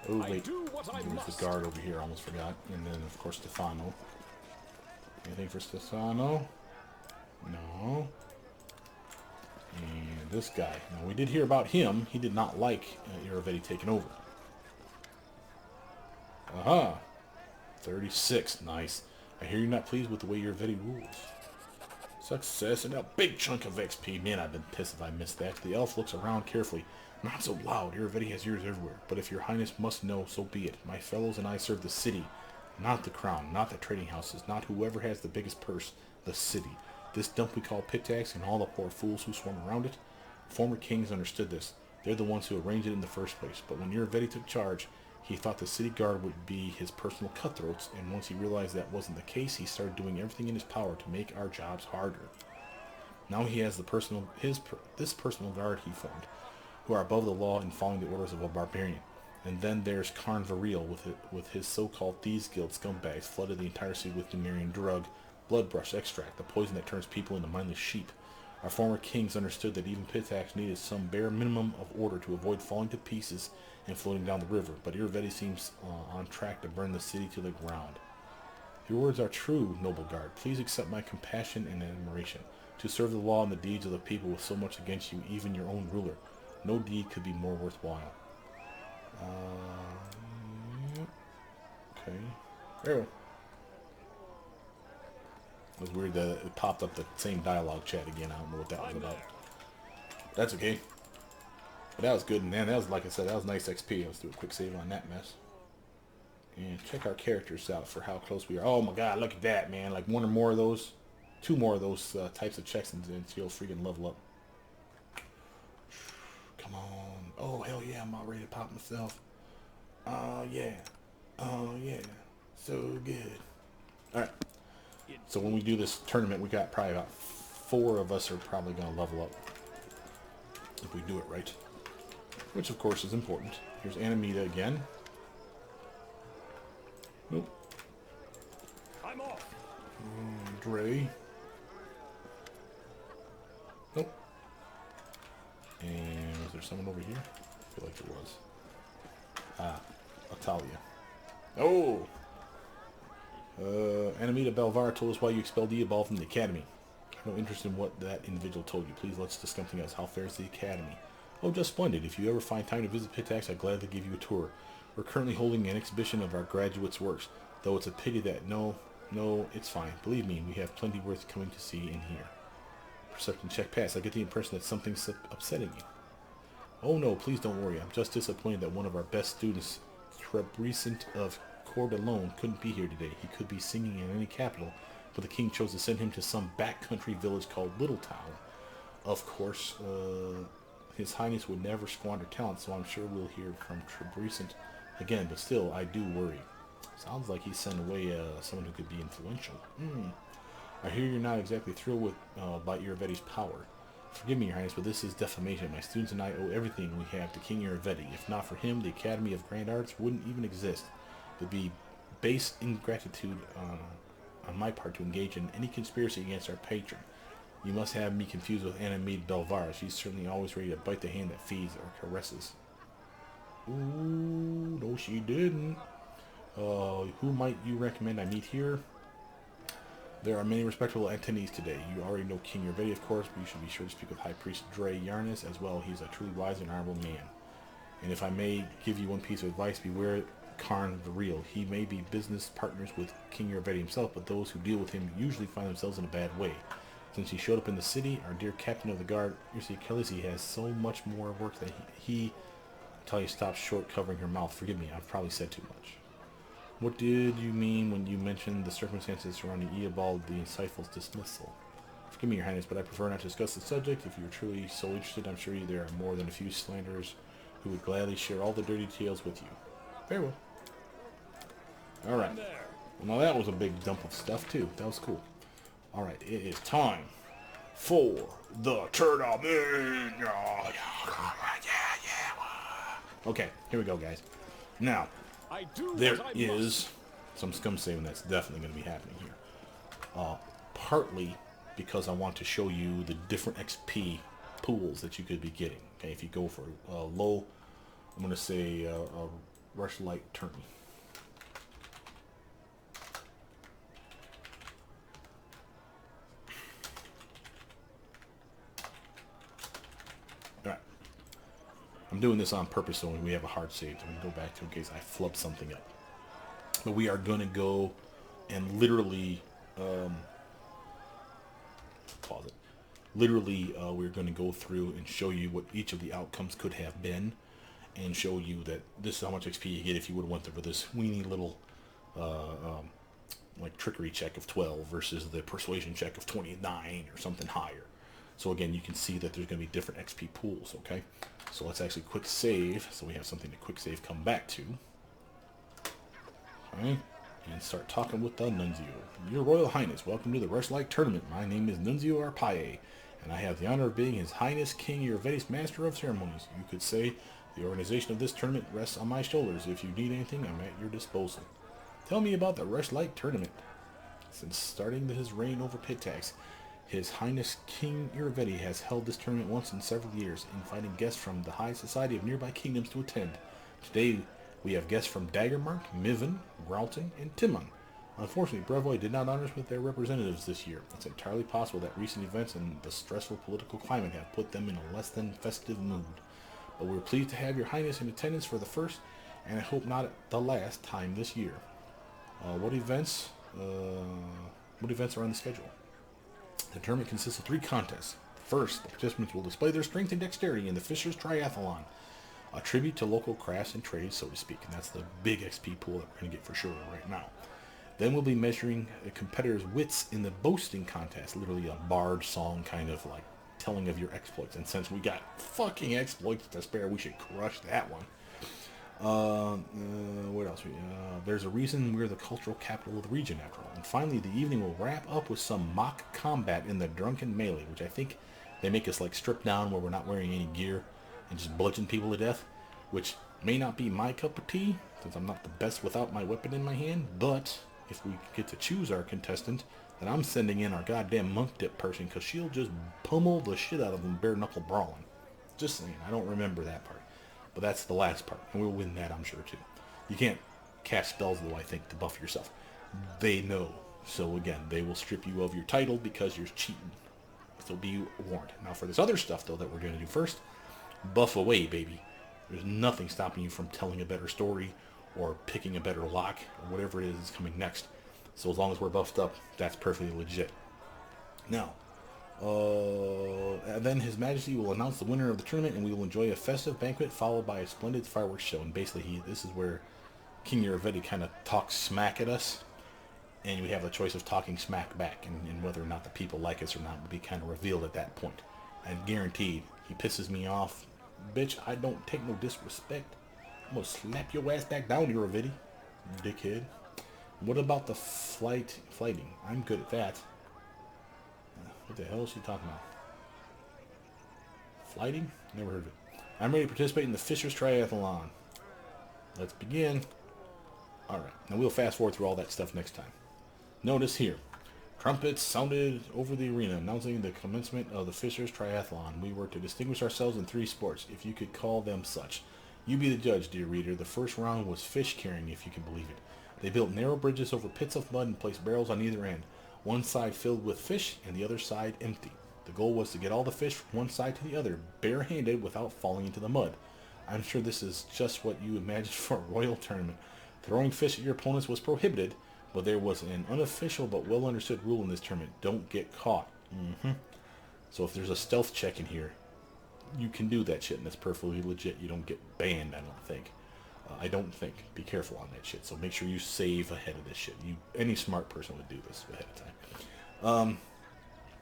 Oh, wait. There's the guard over here. I almost forgot. And then, of course, Stefano. Anything for Stefano? No. And this guy. Now, we did hear about him. He did not like Iravetti taking over. Aha. 36. Nice. I hear you're not pleased with the way Iravetti rules. Success and a big chunk of XP. Man, I've been pissed if I missed that. The elf looks around carefully. Not so loud. Iravetti has ears everywhere. But if your highness must know, so be it. My fellows and I serve the city, not the crown, not the trading houses, not whoever has the biggest purse. The city. This dump we call pit tax and all the poor fools who swarm around it. Former kings understood this. They're the ones who arranged it in the first place. But when Iravetti took charge, he thought the city guard would be his personal cutthroats, and once he realized that wasn't the case, he started doing everything in his power to make our jobs harder. Now he has this personal guard he formed, who are above the law and following the orders of a barbarian. And then there's Karn Varil with his so-called Thieves Guild scumbags flooded the entire city with Numerian drug, bloodbrush extract, the poison that turns people into mindless sheep. Our former kings understood that even Pitax needed some bare minimum of order to avoid falling to pieces and floating down the river, but Iravetti seems on track to burn the city to the ground. Your words are true, noble guard. Please accept my compassion and admiration. To serve the law and the deeds of the people with so much against you, even your own ruler, no deed could be more worthwhile. Okay. There we go. It was weird that it popped up the same dialogue chat again. I don't know what that was about. That's okay. But that was good, man. That was, like I said, that was nice XP. Let's do a quick save on that mess. And check our characters out for how close we are. Oh my god, look at that, man. Like one or more of those, two more of those types of checks and she'll freaking level up. Come on. Oh, hell yeah, I'm about ready to pop myself. Oh, yeah. Oh, yeah. So good. Alright. So when we do this tournament, we got probably about 4 of us are probably going to level up. If we do it right. Which, of course, is important. Here's Animita again. Nope. I'm off. Dre. Nope. And was there someone over here? I feel like there was. Ah, Atalia. Oh! Animita Belvar told us why you expelled Diabal from the academy. I have no interest in what that individual told you. Please let's discuss something else. How fares the academy? Oh, just splendid. If you ever find time to visit Pitax, I'd gladly give you a tour. We're currently holding an exhibition of our graduates' works, though it's a pity that no, it's fine. Believe me, we have plenty worth coming to see and hear. Perception check pass. I get the impression that something's upsetting you. Oh no, please don't worry. I'm just disappointed that one of our best students, Trebrecent of Cordelone, couldn't be here today. He could be singing in any capital, but the king chose to send him to some backcountry village called Littletown. Of course, His Highness would never squander talent, so I'm sure we'll hear from Trebrecent again, but still, I do worry. Sounds like he sent away someone who could be influential. I hear you're not exactly thrilled with by Iravetti's power. Forgive me, Your Highness, but this is defamation. My students and I owe everything we have to King Iravetti. If not for him, the Academy of Grand Arts wouldn't even exist. It would be base ingratitude on my part to engage in any conspiracy against our patron. You must have me confused with Animate Belvar. She's certainly always ready to bite the hand that feeds or caresses. Ooh, no she didn't. Who might you recommend I meet here? There are many respectable attendees today. You already know King Iravetti, of course, but you should be sure to speak with High Priest Dre Yarnis as well. He's a truly wise and honorable man. And if I may give you one piece of advice, beware Karn Varil. He may be business partners with King Iravetti himself, but those who deal with him usually find themselves in a bad way. Since he showed up in the city, our dear captain of the guard, Irsi Khaleesi, has so much more work that he Talia stopped short, covering her mouth. Forgive me, I've probably said too much. What did you mean when you mentioned the circumstances surrounding Eobald the Insightful's dismissal? Forgive me, Your Highness, but I prefer not to discuss the subject. If you're truly so interested, I'm sure there are more than a few slanderers who would gladly share all the dirty details with you. Very well. All right. I'm there. Well, now that was a big dump of stuff too. That was cool. All right, it is time for the tournament. Okay, here we go, guys. Now, I do there what I is must. some scum saving that's definitely going to be happening here. Partly because I want to show you the different XP pools that you could be getting. Okay, if you go for low, I'm going to say a Rushlight Tourney. Alright. I'm doing this on purpose so we have a hard save. I'm going to go back to in case I flub something up. But we are going to go and literally... pause it. Literally, we're going to go through and show you what each of the outcomes could have been, and show you that this is how much XP you get if you would have went for this weeny little, like trickery check of 12 versus the persuasion check of 29 or something higher. So again, you can see that there's going to be different XP pools. Okay, so let's actually quick save, so we have something to quick save come back to. Okay. And start talking with the Nunzio. Your Royal Highness, welcome to the Rushlight Tournament. My name is Nunzio Arpaye, and I have the honor of being His Highness King Triumvirate's Master of Ceremonies. You could say the organization of this tournament rests on my shoulders. If you need anything, I'm at your disposal. Tell me about the Rushlight Tournament. Since starting his reign over Pitax, His Highness King Triumvirate has held this tournament once in several years, inviting guests from the high society of nearby kingdoms to attend. Today, we have guests from Daggermark, Miven, Gralton, and Timon. Unfortunately, Brevoy did not honor us with their representatives this year. It's entirely possible that recent events and the stressful political climate have put them in a less than festive mood. But we're pleased to have your Highness in attendance for the first, and I hope not the last time this year. What events are on the schedule? The tournament consists of 3 contests. First, the participants will display their strength and dexterity in the Fisher's Triathlon, a tribute to local crafts and trades, so to speak, and that's the big XP pool that we're going to get for sure right now. Then we'll be measuring a competitor's wits in the boasting contest, literally a bard song kind of like telling of your exploits. And since we got fucking exploits to spare, we should crush that one. What else? There's a reason we're the cultural capital of the region, after all. And finally, the evening will wrap up with some mock combat in the drunken melee, which I think they make us like strip down where we're not wearing any gear and just bludgeon people to death, which may not be my cup of tea, since I'm not the best without my weapon in my hand. But if we get to choose our contestant, then I'm sending in our goddamn monk dip person, because she'll just pummel the shit out of them bare knuckle brawling. Just saying, I don't remember that part. But that's the last part, and we'll win that, I'm sure, too. You can't cast spells, though, I think, to buff yourself. They know. So, again, they will strip you of your title because you're cheating. So be warned. Now, for this other stuff, though, that we're going to do first, buff away, baby. There's nothing stopping you from telling a better story or picking a better lock or whatever it is that's coming next. So as long as we're buffed up, that's perfectly legit. Now, then His Majesty will announce the winner of the tournament, and we will enjoy a festive banquet followed by a splendid fireworks show. And basically, this is where King Triumvirate kind of talks smack at us, and we have the choice of talking smack back, and whether or not the people like us or not will be kind of revealed at that point. And guaranteed, he pisses me off. Bitch, I don't take no disrespect. I'm gonna slap your ass back down, Triumvirate, you dickhead. What about the flighting? I'm good at that. What the hell is she talking about? Flighting? Never heard of it. I'm ready to participate in the Fisher's Triathlon. Let's begin. Alright, now we'll fast forward through all that stuff next time. Notice here, trumpets sounded over the arena announcing the commencement of the Fisher's Triathlon. We were to distinguish ourselves in 3 sports, if you could call them such. You be the judge, dear reader. The first round was fish carrying, if you can believe it. They built narrow bridges over pits of mud and placed barrels on either end, one side filled with fish and the other side empty. The goal was to get all the fish from one side to the other, barehanded, without falling into the mud. I'm sure this is just what you imagined for a royal tournament. Throwing fish at your opponents was prohibited, but there was an unofficial but well understood rule in this tournament: don't get caught. So if there's a stealth check in here, you can do that shit, and that's perfectly legit. You don't get banned, I don't think. I don't think. Be careful on that shit. So make sure you save ahead of this shit. Any smart person would do this ahead of time.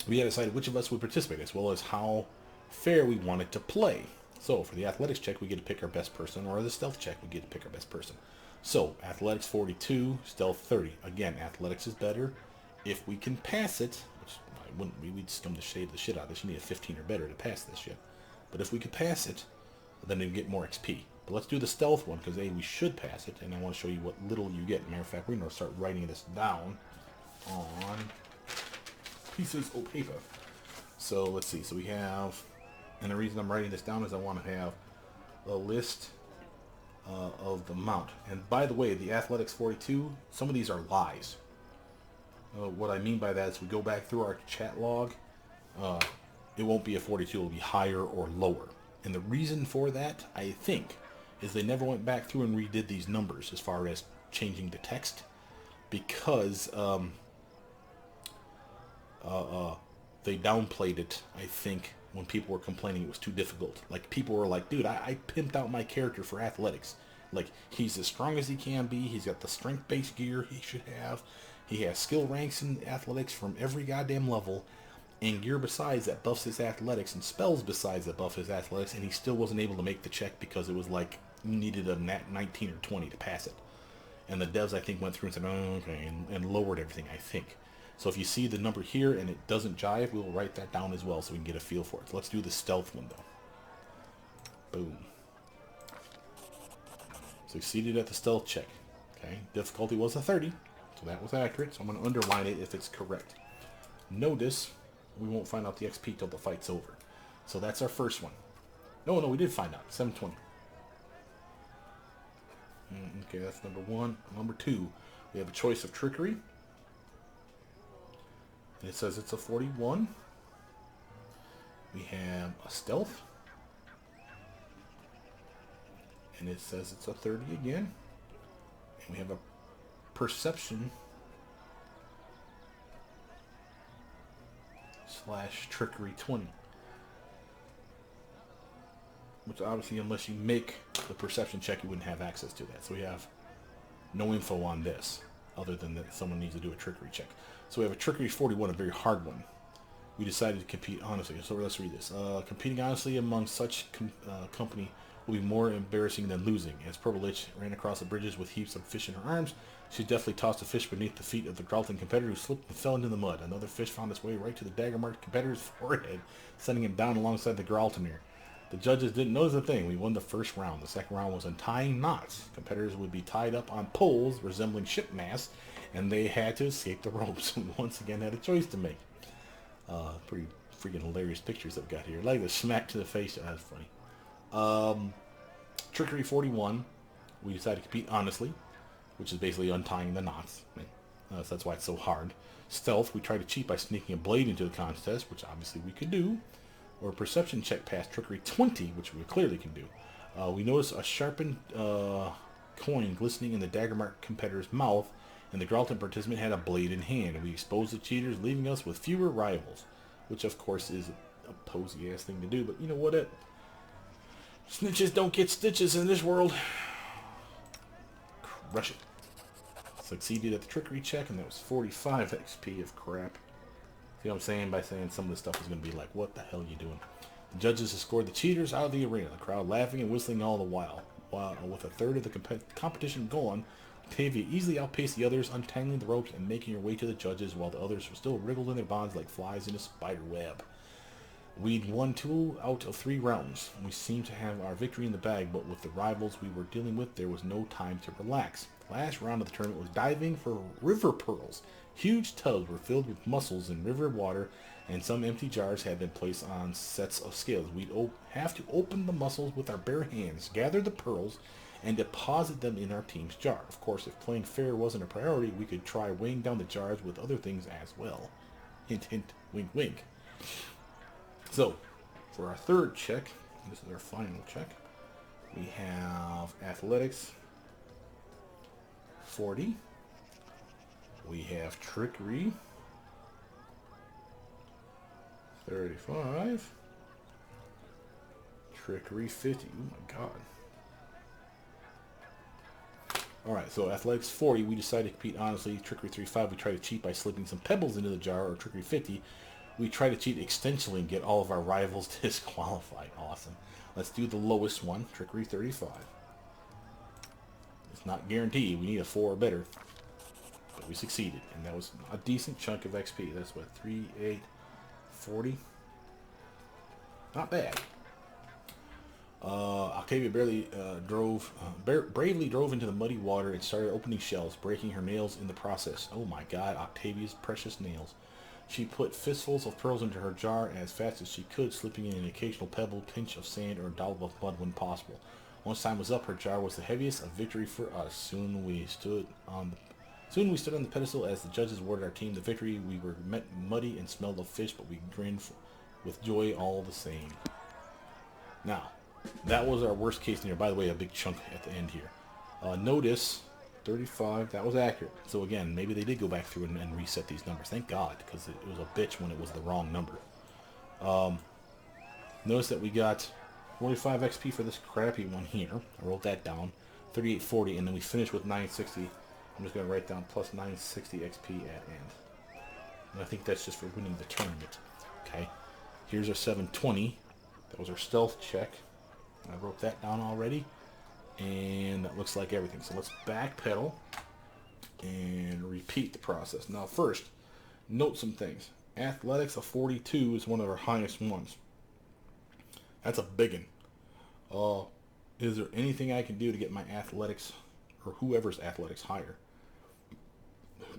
We had decided which of us would participate, as well as how fair we wanted to play. So for the athletics check, we get to pick our best person, or the stealth check, we get to pick our best person. So, athletics 42, stealth 30. Again, athletics is better. If we can pass it, which I wouldn't, we'd scum the shit out of this. You need a 15 or better to pass this shit. But if we could pass it, then you get more XP. But let's do the stealth one, because A, we should pass it, and I want to show you what little you get. Matter of fact, we're going to start writing this down on pieces of paper. So, let's see. So we have, and the reason I'm writing this down is I want to have a list of the mount. And by the way, the athletics 42, some of these are lies. What I mean by that is we go back through our chat log, it won't be a 42, it'll be higher or lower. And the reason for that, I think, is they never went back through and redid these numbers as far as changing the text, because they downplayed it, I think, when people were complaining it was too difficult. Like, people were like, dude, I pimped out my character for athletics. Like, he's as strong as he can be, he's got the strength-based gear he should have, he has skill ranks in athletics from every goddamn level, and gear besides that buffs his athletics, and spells besides that buff his athletics, and he still wasn't able to make the check because it was like, you needed a nat 19 or 20 to pass it. And the devs, I think, went through and said, oh, okay, and lowered everything, I think. So if you see the number here and it doesn't jive, we'll write that down as well so we can get a feel for it. So let's do the stealth one, though. Boom. Succeeded at the stealth check. Okay, difficulty was a 30, so that was accurate. So I'm going to underline it if it's correct. Notice we won't find out the XP till the fight's over. So that's our first one. No, we did find out. 720. Okay, that's number one. Number two, we have a choice of trickery. And it says it's a 41. We have a stealth. And it says it's a 30 again. And we have a perception / trickery 20. Which obviously, unless you make the perception check, you wouldn't have access to that. So we have no info on this, other than that someone needs to do a trickery check. So we have a trickery 41, a very hard one. We decided to compete honestly. So let's read this. Competing honestly among such company will be more embarrassing than losing. As Purple-Lich ran across the bridges with heaps of fish in her arms, she deftly tossed a fish beneath the feet of the Gralton competitor, who slipped and fell into the mud. Another fish found its way right to the dagger-marked competitor's forehead, sending him down alongside the Graltoner. The judges didn't notice a thing. We won the first round. The second round was untying knots. Competitors would be tied up on poles resembling ship masts, and they had to escape the ropes. We once again had a choice to make. Pretty freaking hilarious pictures I've got here. Like the smack to the face. That's funny. Trickery 41. We decided to compete honestly, which is basically untying the knots. So that's why it's so hard. Stealth. We tried to cheat by sneaking a blade into the contest, which obviously we could do. Or perception check past trickery 20, which we clearly can do. We noticed a sharpened coin glistening in the dagger-marked competitor's mouth, and the Gralton participant had a blade in hand. And we exposed the cheaters, leaving us with fewer rivals, which of course is a posy-ass thing to do, but you know what? Snitches don't get stitches in this world. Crush it. Succeeded at the trickery check, and that was 45 XP of crap. See what I'm saying by saying some of this stuff is going to be like, what the hell are you doing? The judges escorted the cheaters out of the arena, the crowd laughing and whistling all the while. With a third of the competition gone, Octavia easily outpaced the others, untangling the ropes and making her way to the judges, while the others were still wriggled in their bonds like flies in a spider web. We'd won 2 out of 3 rounds. We seemed to have our victory in the bag, but with the rivals we were dealing with, there was no time to relax. The last round of the tournament was diving for river pearls. Huge tubs were filled with mussels in river water, and some empty jars had been placed on sets of scales. We'd have to open the mussels with our bare hands, gather the pearls, and deposit them in our team's jar. Of course, if playing fair wasn't a priority, we could try weighing down the jars with other things as well. Hint, hint, wink, wink. So, for our third check, this is our final check, we have athletics 40. We have trickery 35. Trickery 50. Oh my god. Alright, so athletics 40, we decided to compete honestly. Trickery 35, we tried to cheat by slipping some pebbles into the jar. Or trickery 50, we try to cheat extensionally and get all of our rivals disqualified. Awesome. Let's do the lowest one, trickery 35. It's not guaranteed. We need a 4 or better. But we succeeded. And that was a decent chunk of XP. That's what, 3, 8, 40? Not bad. Octavia bravely drove into the muddy water and started opening shells, breaking her nails in the process. Oh my god, Octavia's precious nails. She put fistfuls of pearls into her jar as fast as she could, slipping in an occasional pebble, pinch of sand, or a dollop of mud when possible. Once time was up, her jar was the heaviest, a victory for us. Soon we stood on the pedestal as the judges awarded our team the victory. We were met muddy and smelled of fish, but we grinned with joy all the same. Now, that was our worst case scenario. By the way, a big chunk at the end here. Notice 35, that was accurate. So again, maybe they did go back through and reset these numbers. Thank God, because it was a bitch when it was the wrong number. Notice that we got 45 XP for this crappy one here. I wrote that down. 3840, and then we finished with 960. I'm just going to write down plus 960 XP at end. And I think that's just for winning the tournament. Okay. Here's our 720. That was our stealth check. I wrote that down already. And that looks like everything. So let's backpedal and repeat the process. Now first, note some things. Athletics of 42 is one of our highest ones. That's a big one. Is there anything I can do to get my athletics, or whoever's athletics, higher?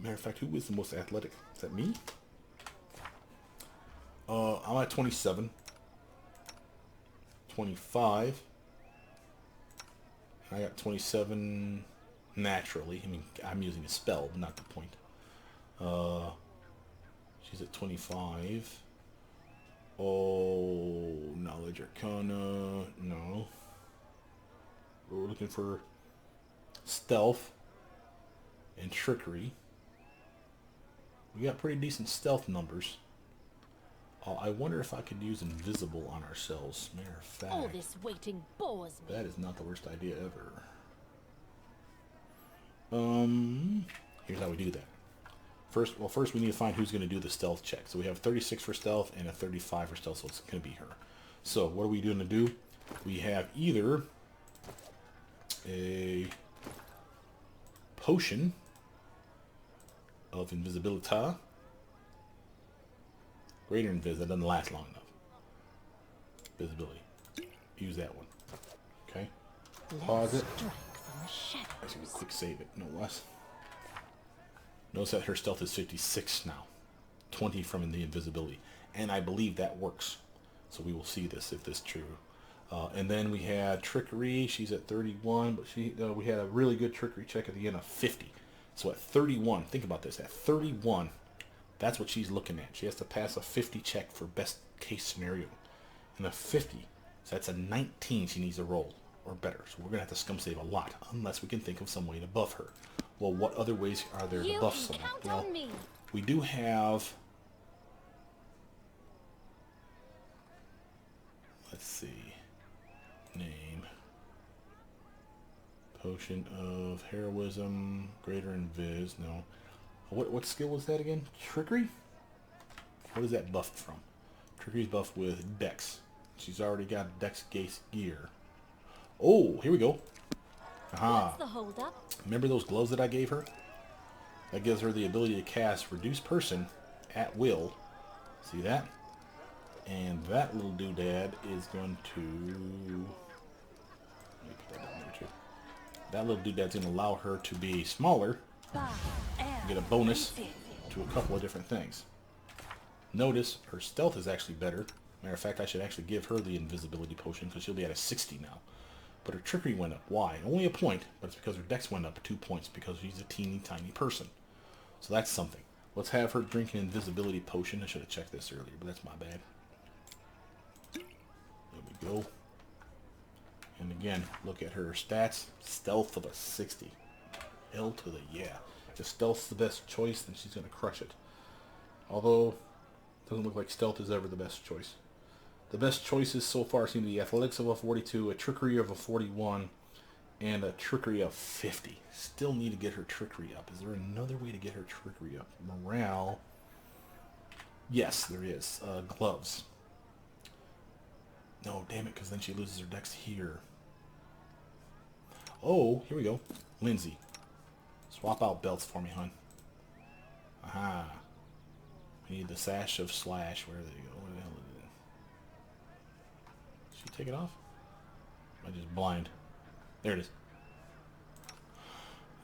Matter of fact, who is the most athletic? Is that me? I'm at 27. 25. I got 27 naturally. I mean, I'm using a spell, but not the point. She's at 25. Oh, knowledge arcana. No. We're looking for stealth and trickery. We got pretty decent stealth numbers. I wonder if I could use invisible on ourselves. Matter of fact, All this waiting bores me. that is not the worst idea ever. Here's how we do that. First we need to find who's going to do the stealth check. So we have 36 for stealth and a 35 for stealth, so it's going to be her. So what are we going to do? We have either a potion of invisibility. Greater invis, that doesn't last long enough. Visibility. Use that one. Okay. Pause it. Actually, we'll quick save it. No less. Notice that her stealth is 56 now. 20 from the invisibility. And I believe that works. So we will see this if this is true. And then we had trickery. She's at 31, but we had a really good trickery check at the end of 50. So at 31, think about this. At 31, that's what she's looking at. She has to pass a 50 check for best case scenario. And a 50, so that's a 19 she needs to roll or better. So we're going to have to scum save a lot, unless we can think of some way to buff her. Well, what other ways are there to buff someone? Well, we do have... Let's see. Name. Potion of heroism, greater invis, no. What skill was that again? Trickery? What is that buffed from? Trickery's buffed with Dex. She's already got Dex gear. Oh, here we go. Aha. What's the hold up? Remember those gloves that I gave her? That gives her the ability to cast Reduce Person at will. See that? And that little doodad is going to... Let me put that down there too. That little doodad's going to allow her to be smaller. Get a bonus to a couple of different things. Notice her stealth is actually better. Matter of fact, I should actually give her the invisibility potion because she'll be at a 60 now. But her trickery went up. Why? Only a point, but it's because her dex went up 2 points because she's a teeny tiny person. So that's something. Let's have her drink an invisibility potion. I should have checked this earlier, but that's my bad. There we go. And again, look at her stats. Stealth of a 60. L to the yeah. If stealth's the best choice, then she's going to crush it. Although, it doesn't look like stealth is ever the best choice. The best choices so far seem to be athletics of a 42, a trickery of a 41, and a trickery of 50. Still need to get her trickery up. Is there another way to get her trickery up? Morale. Yes, there is. Gloves. No, damn it, because then she loses her dex here. Oh, here we go. Lindsay. Swap out belts for me, hon. Aha. We need the sash of slash. Where did it go? Where the hell is it? Did she take it off? Am I just blind? There it is.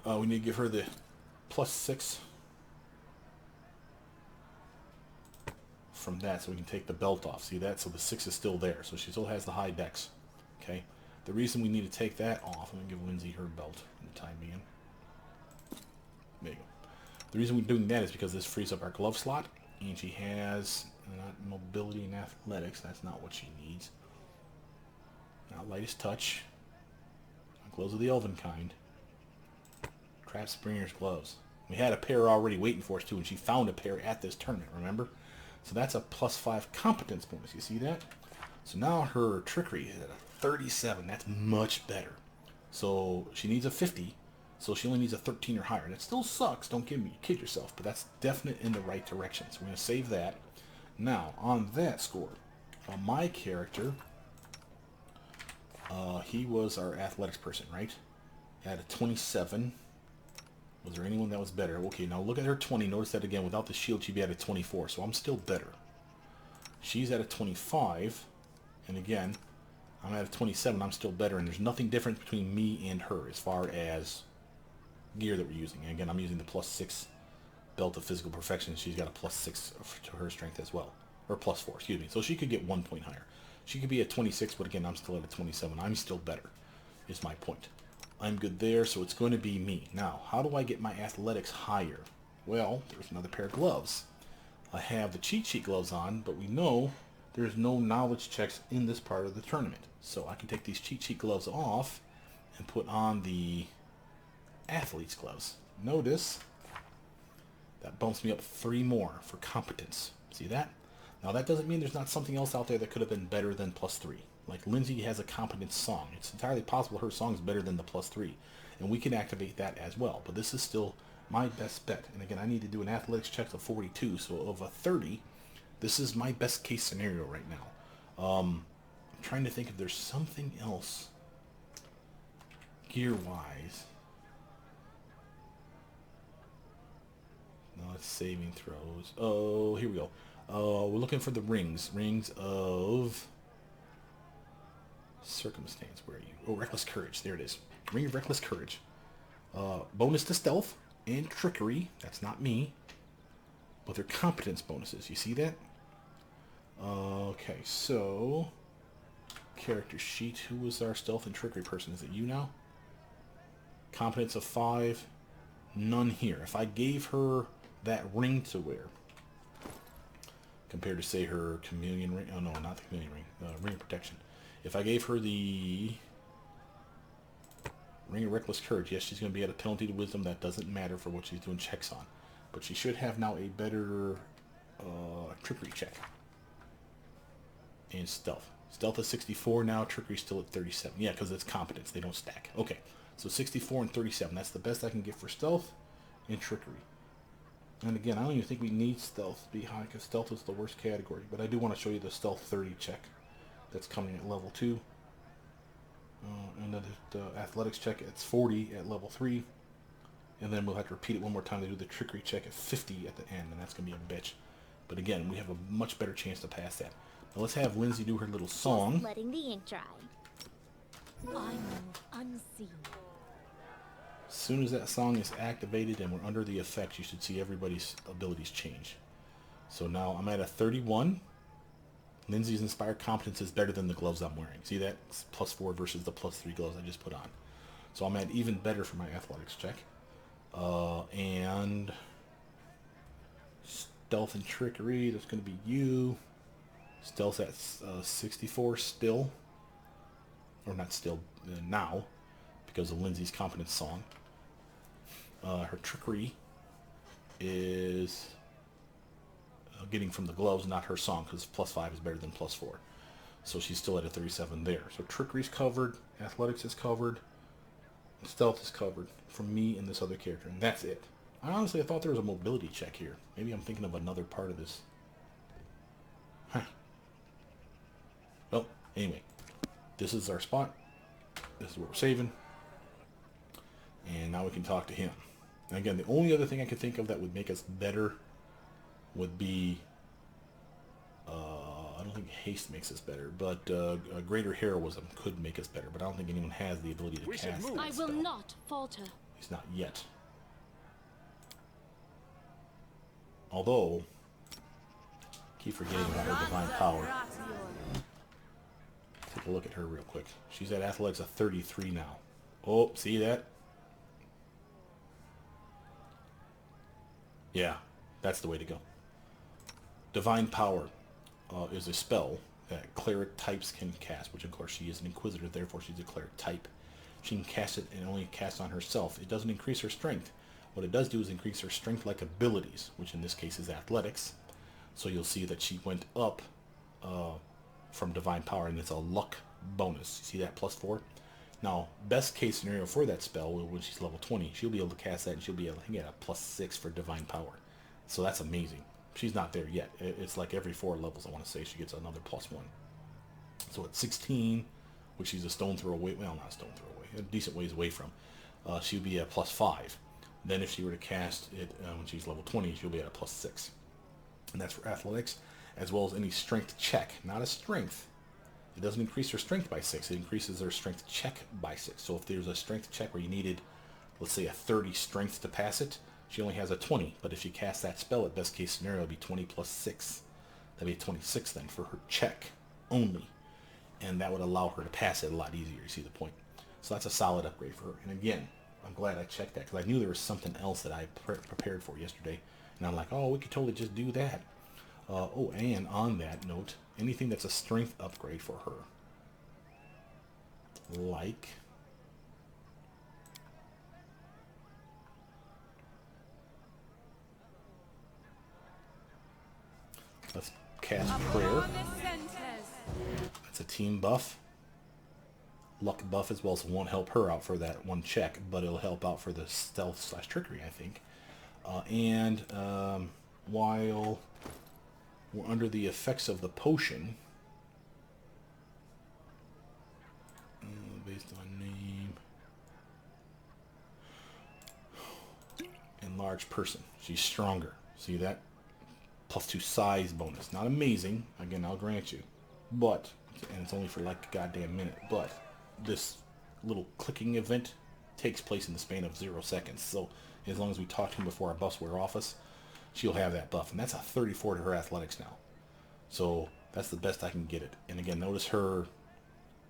We need to give her the +6 from that so we can take the belt off. See that? So the 6 is still there. So she still has the high dex. Okay. The reason we need to take that off, I'm going to give Lindsay her belt for the time being. There you go. The reason we're doing that is because this frees up our glove slot, and she has not mobility and athletics. That's not what she needs. Not lightest touch. Not gloves of the elven kind. Craft Springer's gloves. We had a pair already waiting for us too, and she found a pair at this tournament, remember? So that's a +5 competence bonus. You see that? So now her trickery is at a 37. That's much better. So she needs a 50. So she only needs a 13 or higher. That still sucks. Don't kid yourself. But that's definite in the right direction. So we're going to save that. Now, on that score, my character, he was our athletics person, right? At a 27. Was there anyone that was better? Okay, now look at her 20. Notice that again. Without the shield, she'd be at a 24. So I'm still better. She's at a 25. And again, I'm at a 27. I'm still better. And there's nothing different between me and her as far as gear that we're using. And again, I'm using the +6 belt of physical perfection. She's got a +6 to her strength as well. Or +4, excuse me. So she could get 1 point higher. She could be at 26, but again, I'm still at a 27. I'm still better, is my point. I'm good there, so it's going to be me. Now, how do I get my athletics higher? Well, there's another pair of gloves. I have the cheat sheet gloves on, but we know there's no knowledge checks in this part of the tournament. So I can take these cheat sheet gloves off and put on the athlete's gloves. Notice that bumps me up 3 more for competence. See that? Now that doesn't mean there's not something else out there that could have been better than +3. Like Lindsay has a competence song. It's entirely possible her song is better than the +3. And we can activate that as well. But this is still my best bet. And again, I need to do an athletics check of 42. So of a 30, this is my best case scenario right now. I'm trying to think if there's something else gear-wise. No, it's saving throws. Oh, here we go. We're looking for the rings. Rings of circumstance. Where are you? Oh, reckless courage. There it is. Ring of reckless courage. Bonus to stealth and trickery. That's not me. But they're competence bonuses. You see that? Okay, so character sheet. Who was our stealth and trickery person? Is it you now? Competence of 5. None here. If I gave her that ring to wear, compared to say her chameleon ring. Oh no, not the chameleon ring. Ring of protection. If I gave her the ring of reckless courage, yes, she's going to be at a penalty to wisdom. That doesn't matter for what she's doing checks on. But she should have now a better trickery check. And stealth. Stealth is 64 now. Trickery still at 37. Yeah, because it's competence. They don't stack. Okay. So 64 and 37. That's the best I can get for stealth and trickery. And again, I don't even think we need stealth to be high because stealth is the worst category. But I do want to show you the stealth 30 check that's coming at level 2. And then the athletics check at 40 at level 3. And then we'll have to repeat it one more time to do the trickery check at 50 at the end. And that's going to be a bitch. But again, we have a much better chance to pass that. Now let's have Lindsay do her little song. Just letting the ink dry. I move unseen. As soon as that song is activated and we're under the effects, you should see everybody's abilities change. So now I'm at a 31. Lindsay's inspired competence is better than the gloves I'm wearing. See that? It's +4 versus the +3 gloves I just put on. So I'm at even better for my athletics check. And stealth and trickery, that's going to be you. Stealth at 64 still. Or not still, now. Because of Lindsay's competence song. Her trickery is getting from the gloves, not her song, because +5 is better than +4. So she's still at a 37 there. So trickery's covered, athletics is covered, stealth is covered from me and this other character, and that's it. I thought there was a mobility check here. Maybe I'm thinking of another part of this. Huh. Well, anyway, this is our spot. This is what we're saving. And now we can talk to him. And again, the only other thing I could think of that would make us better would be, I don't think haste makes us better, but a greater heroism could make us better. But I don't think anyone has the ability to cast that I will not falter. He's not yet. Although, keep forgetting about her divine power. Take a look at her real quick. She's at athletics of 33 now. Oh, see that? Yeah, that's the way to go. Divine power is a spell that cleric types can cast, which of course she is an inquisitor, therefore she's a cleric type. She can cast it and only cast on herself. It doesn't increase her strength. What it does do is increase her strength-like abilities, which in this case is athletics. So you'll see that she went up from divine power, and it's a luck bonus. See that +4? Now, best case scenario for that spell, when she's level 20, she'll be able to cast that, and she'll be able to get a +6 for divine power. So that's amazing. She's not there yet. It's like every 4 levels, I want to say, she gets another +1. So at 16, which she's a stone throw away, well, not a stone throw away, a decent ways away from, she'll be at +5. Then if she were to cast it when she's level 20, she'll be at a +6. And that's for athletics, as well as any strength check. Not a strength. It doesn't increase her strength by 6. It increases her strength check by 6. So if there's a strength check where you needed, let's say, a 30 strength to pass it, she only has a 20. But if she casts that spell, at best case scenario, it would be 20 +6. That'd be 26 then for her check only. And that would allow her to pass it a lot easier. You see the point? So that's a solid upgrade for her. And again, I'm glad I checked that, because I knew there was something else that I prepared for yesterday. And I'm like, oh, we could totally just do that. Oh, and on that note, anything that's a strength upgrade for her. Like... let's cast Prayer. That's a team buff. Luck buff as well, so it won't help her out for that one check, but it'll help out for the stealth/trickery, I think. While we're under the effects of the potion, based on name, enlarged person, she's stronger. See that? +2 size bonus. Not amazing, again, I'll grant you, but, and it's only for like a goddamn minute, but this little clicking event takes place in the span of 0 seconds. So as long as we talk to him before our buffs wear off us, she'll have that buff. And that's a 34 to her athletics now. So that's the best I can get it. And again, notice her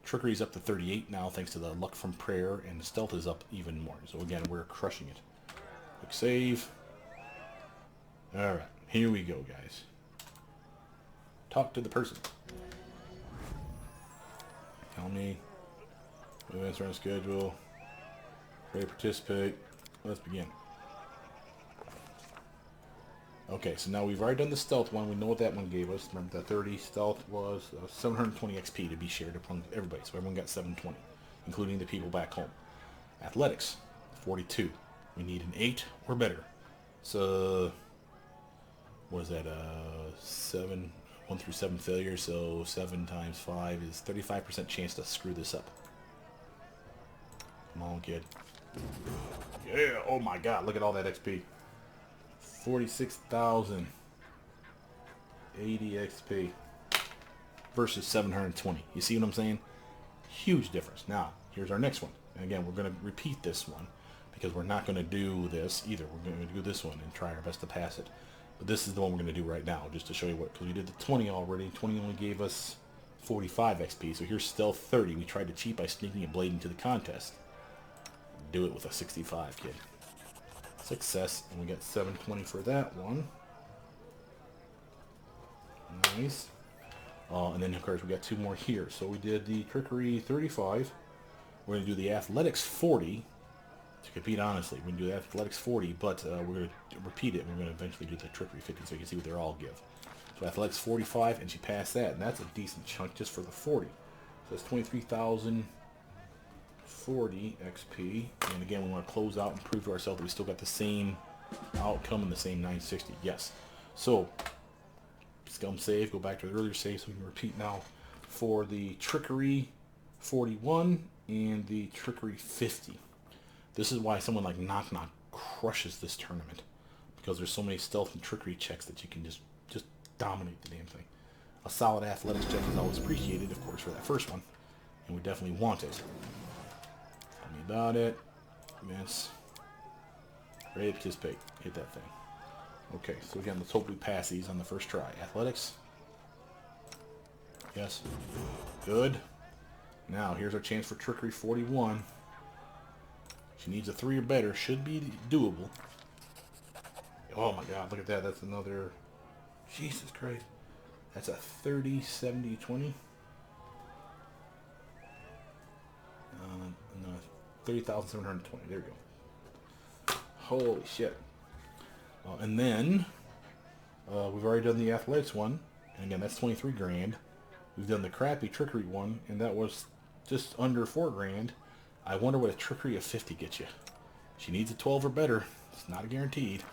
trickery is up to 38 now thanks to the luck from prayer, and the stealth is up even more. So again, we're crushing it. Quick save. Alright, here we go, guys. Talk to the person. Tell me. Events are on schedule. Ready to participate. Let's begin. Okay, so now we've already done the stealth one. We know what that one gave us. Remember, that 30 stealth was 720 XP to be shared upon everybody. So everyone got 720, including the people back home. Athletics, 42. We need an 8 or better. So, what is that? 1 through 7 failures. So 7 times 5 is 35% chance to screw this up. Come on, kid. Yeah, oh my god, look at all that XP. 46,080 XP versus 720. You see what I'm saying? Huge difference. Now, here's our next one. And again, we're going to repeat this one because we're not going to do this either. We're going to do this one and try our best to pass it. But this is the one we're going to do right now, just to show you what, because we did the 20 already. 20 only gave us 45 XP. So here's stealth 30. We tried to cheat by sneaking a blade into the contest. Do it with a 65, kid. Success, and we got 720 for that one. Nice. And then of course we got 2 more here. So we did the trickery 35. We're going to do the athletics 40. To compete honestly, we're going to do the athletics 40, but we're going to repeat it. We're going to eventually do the trickery 50 so you can see what they all give. So athletics 45, and she passed that, and that's a decent chunk just for the 40. So that's 23,040 XP. And again, we want to close out and prove to ourselves that we still got the same outcome and the same 960. Yes. So, scum save, go back to the earlier save so we can repeat now for the trickery 41 and the trickery 50. This is why someone like Knock Knock crushes this tournament, because there's so many stealth and trickery checks that you can just dominate the damn thing. A solid athletics check is always appreciated, of course, for that first one, and we definitely want it. Tell me about it. Miss. Ready to participate. Hit that thing. Okay, so again, let's hope we pass these on the first try. Athletics. Yes. Good. Now, here's our chance for trickery 41. She needs a 3 or better. Should be doable. Oh my god, look at that. That's another... Jesus Christ. That's a 30, 70, 20. No, 30,720. There we go. Holy shit. And then, we've already done the athletics one. And again, that's 23 grand. We've done the crappy trickery one, and that was just under 4 grand. I wonder what a trickery of 50 gets you. She needs a 12 or better. It's not guaranteed.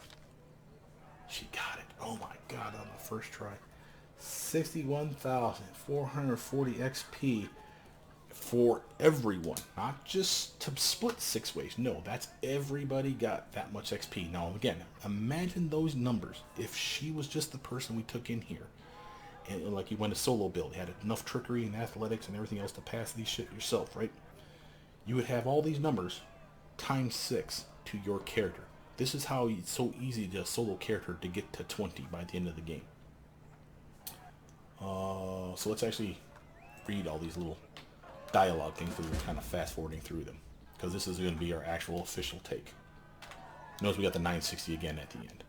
She got it. Oh my god, on the first try. 61,440 XP for everyone. Not just to split 6 ways. No, that's everybody got that much XP. Now, again, imagine those numbers if she was just the person we took in here. And like you went a solo build, you had enough trickery and athletics and everything else to pass these shit yourself, right? You would have all these numbers times 6 to your character. This is how it's so easy to a solo character to get to 20 by the end of the game. So let's actually read all these little dialogue things, because we're kind of fast forwarding through them, because this is going to be our actual official take. Notice we got the 960 again at the end.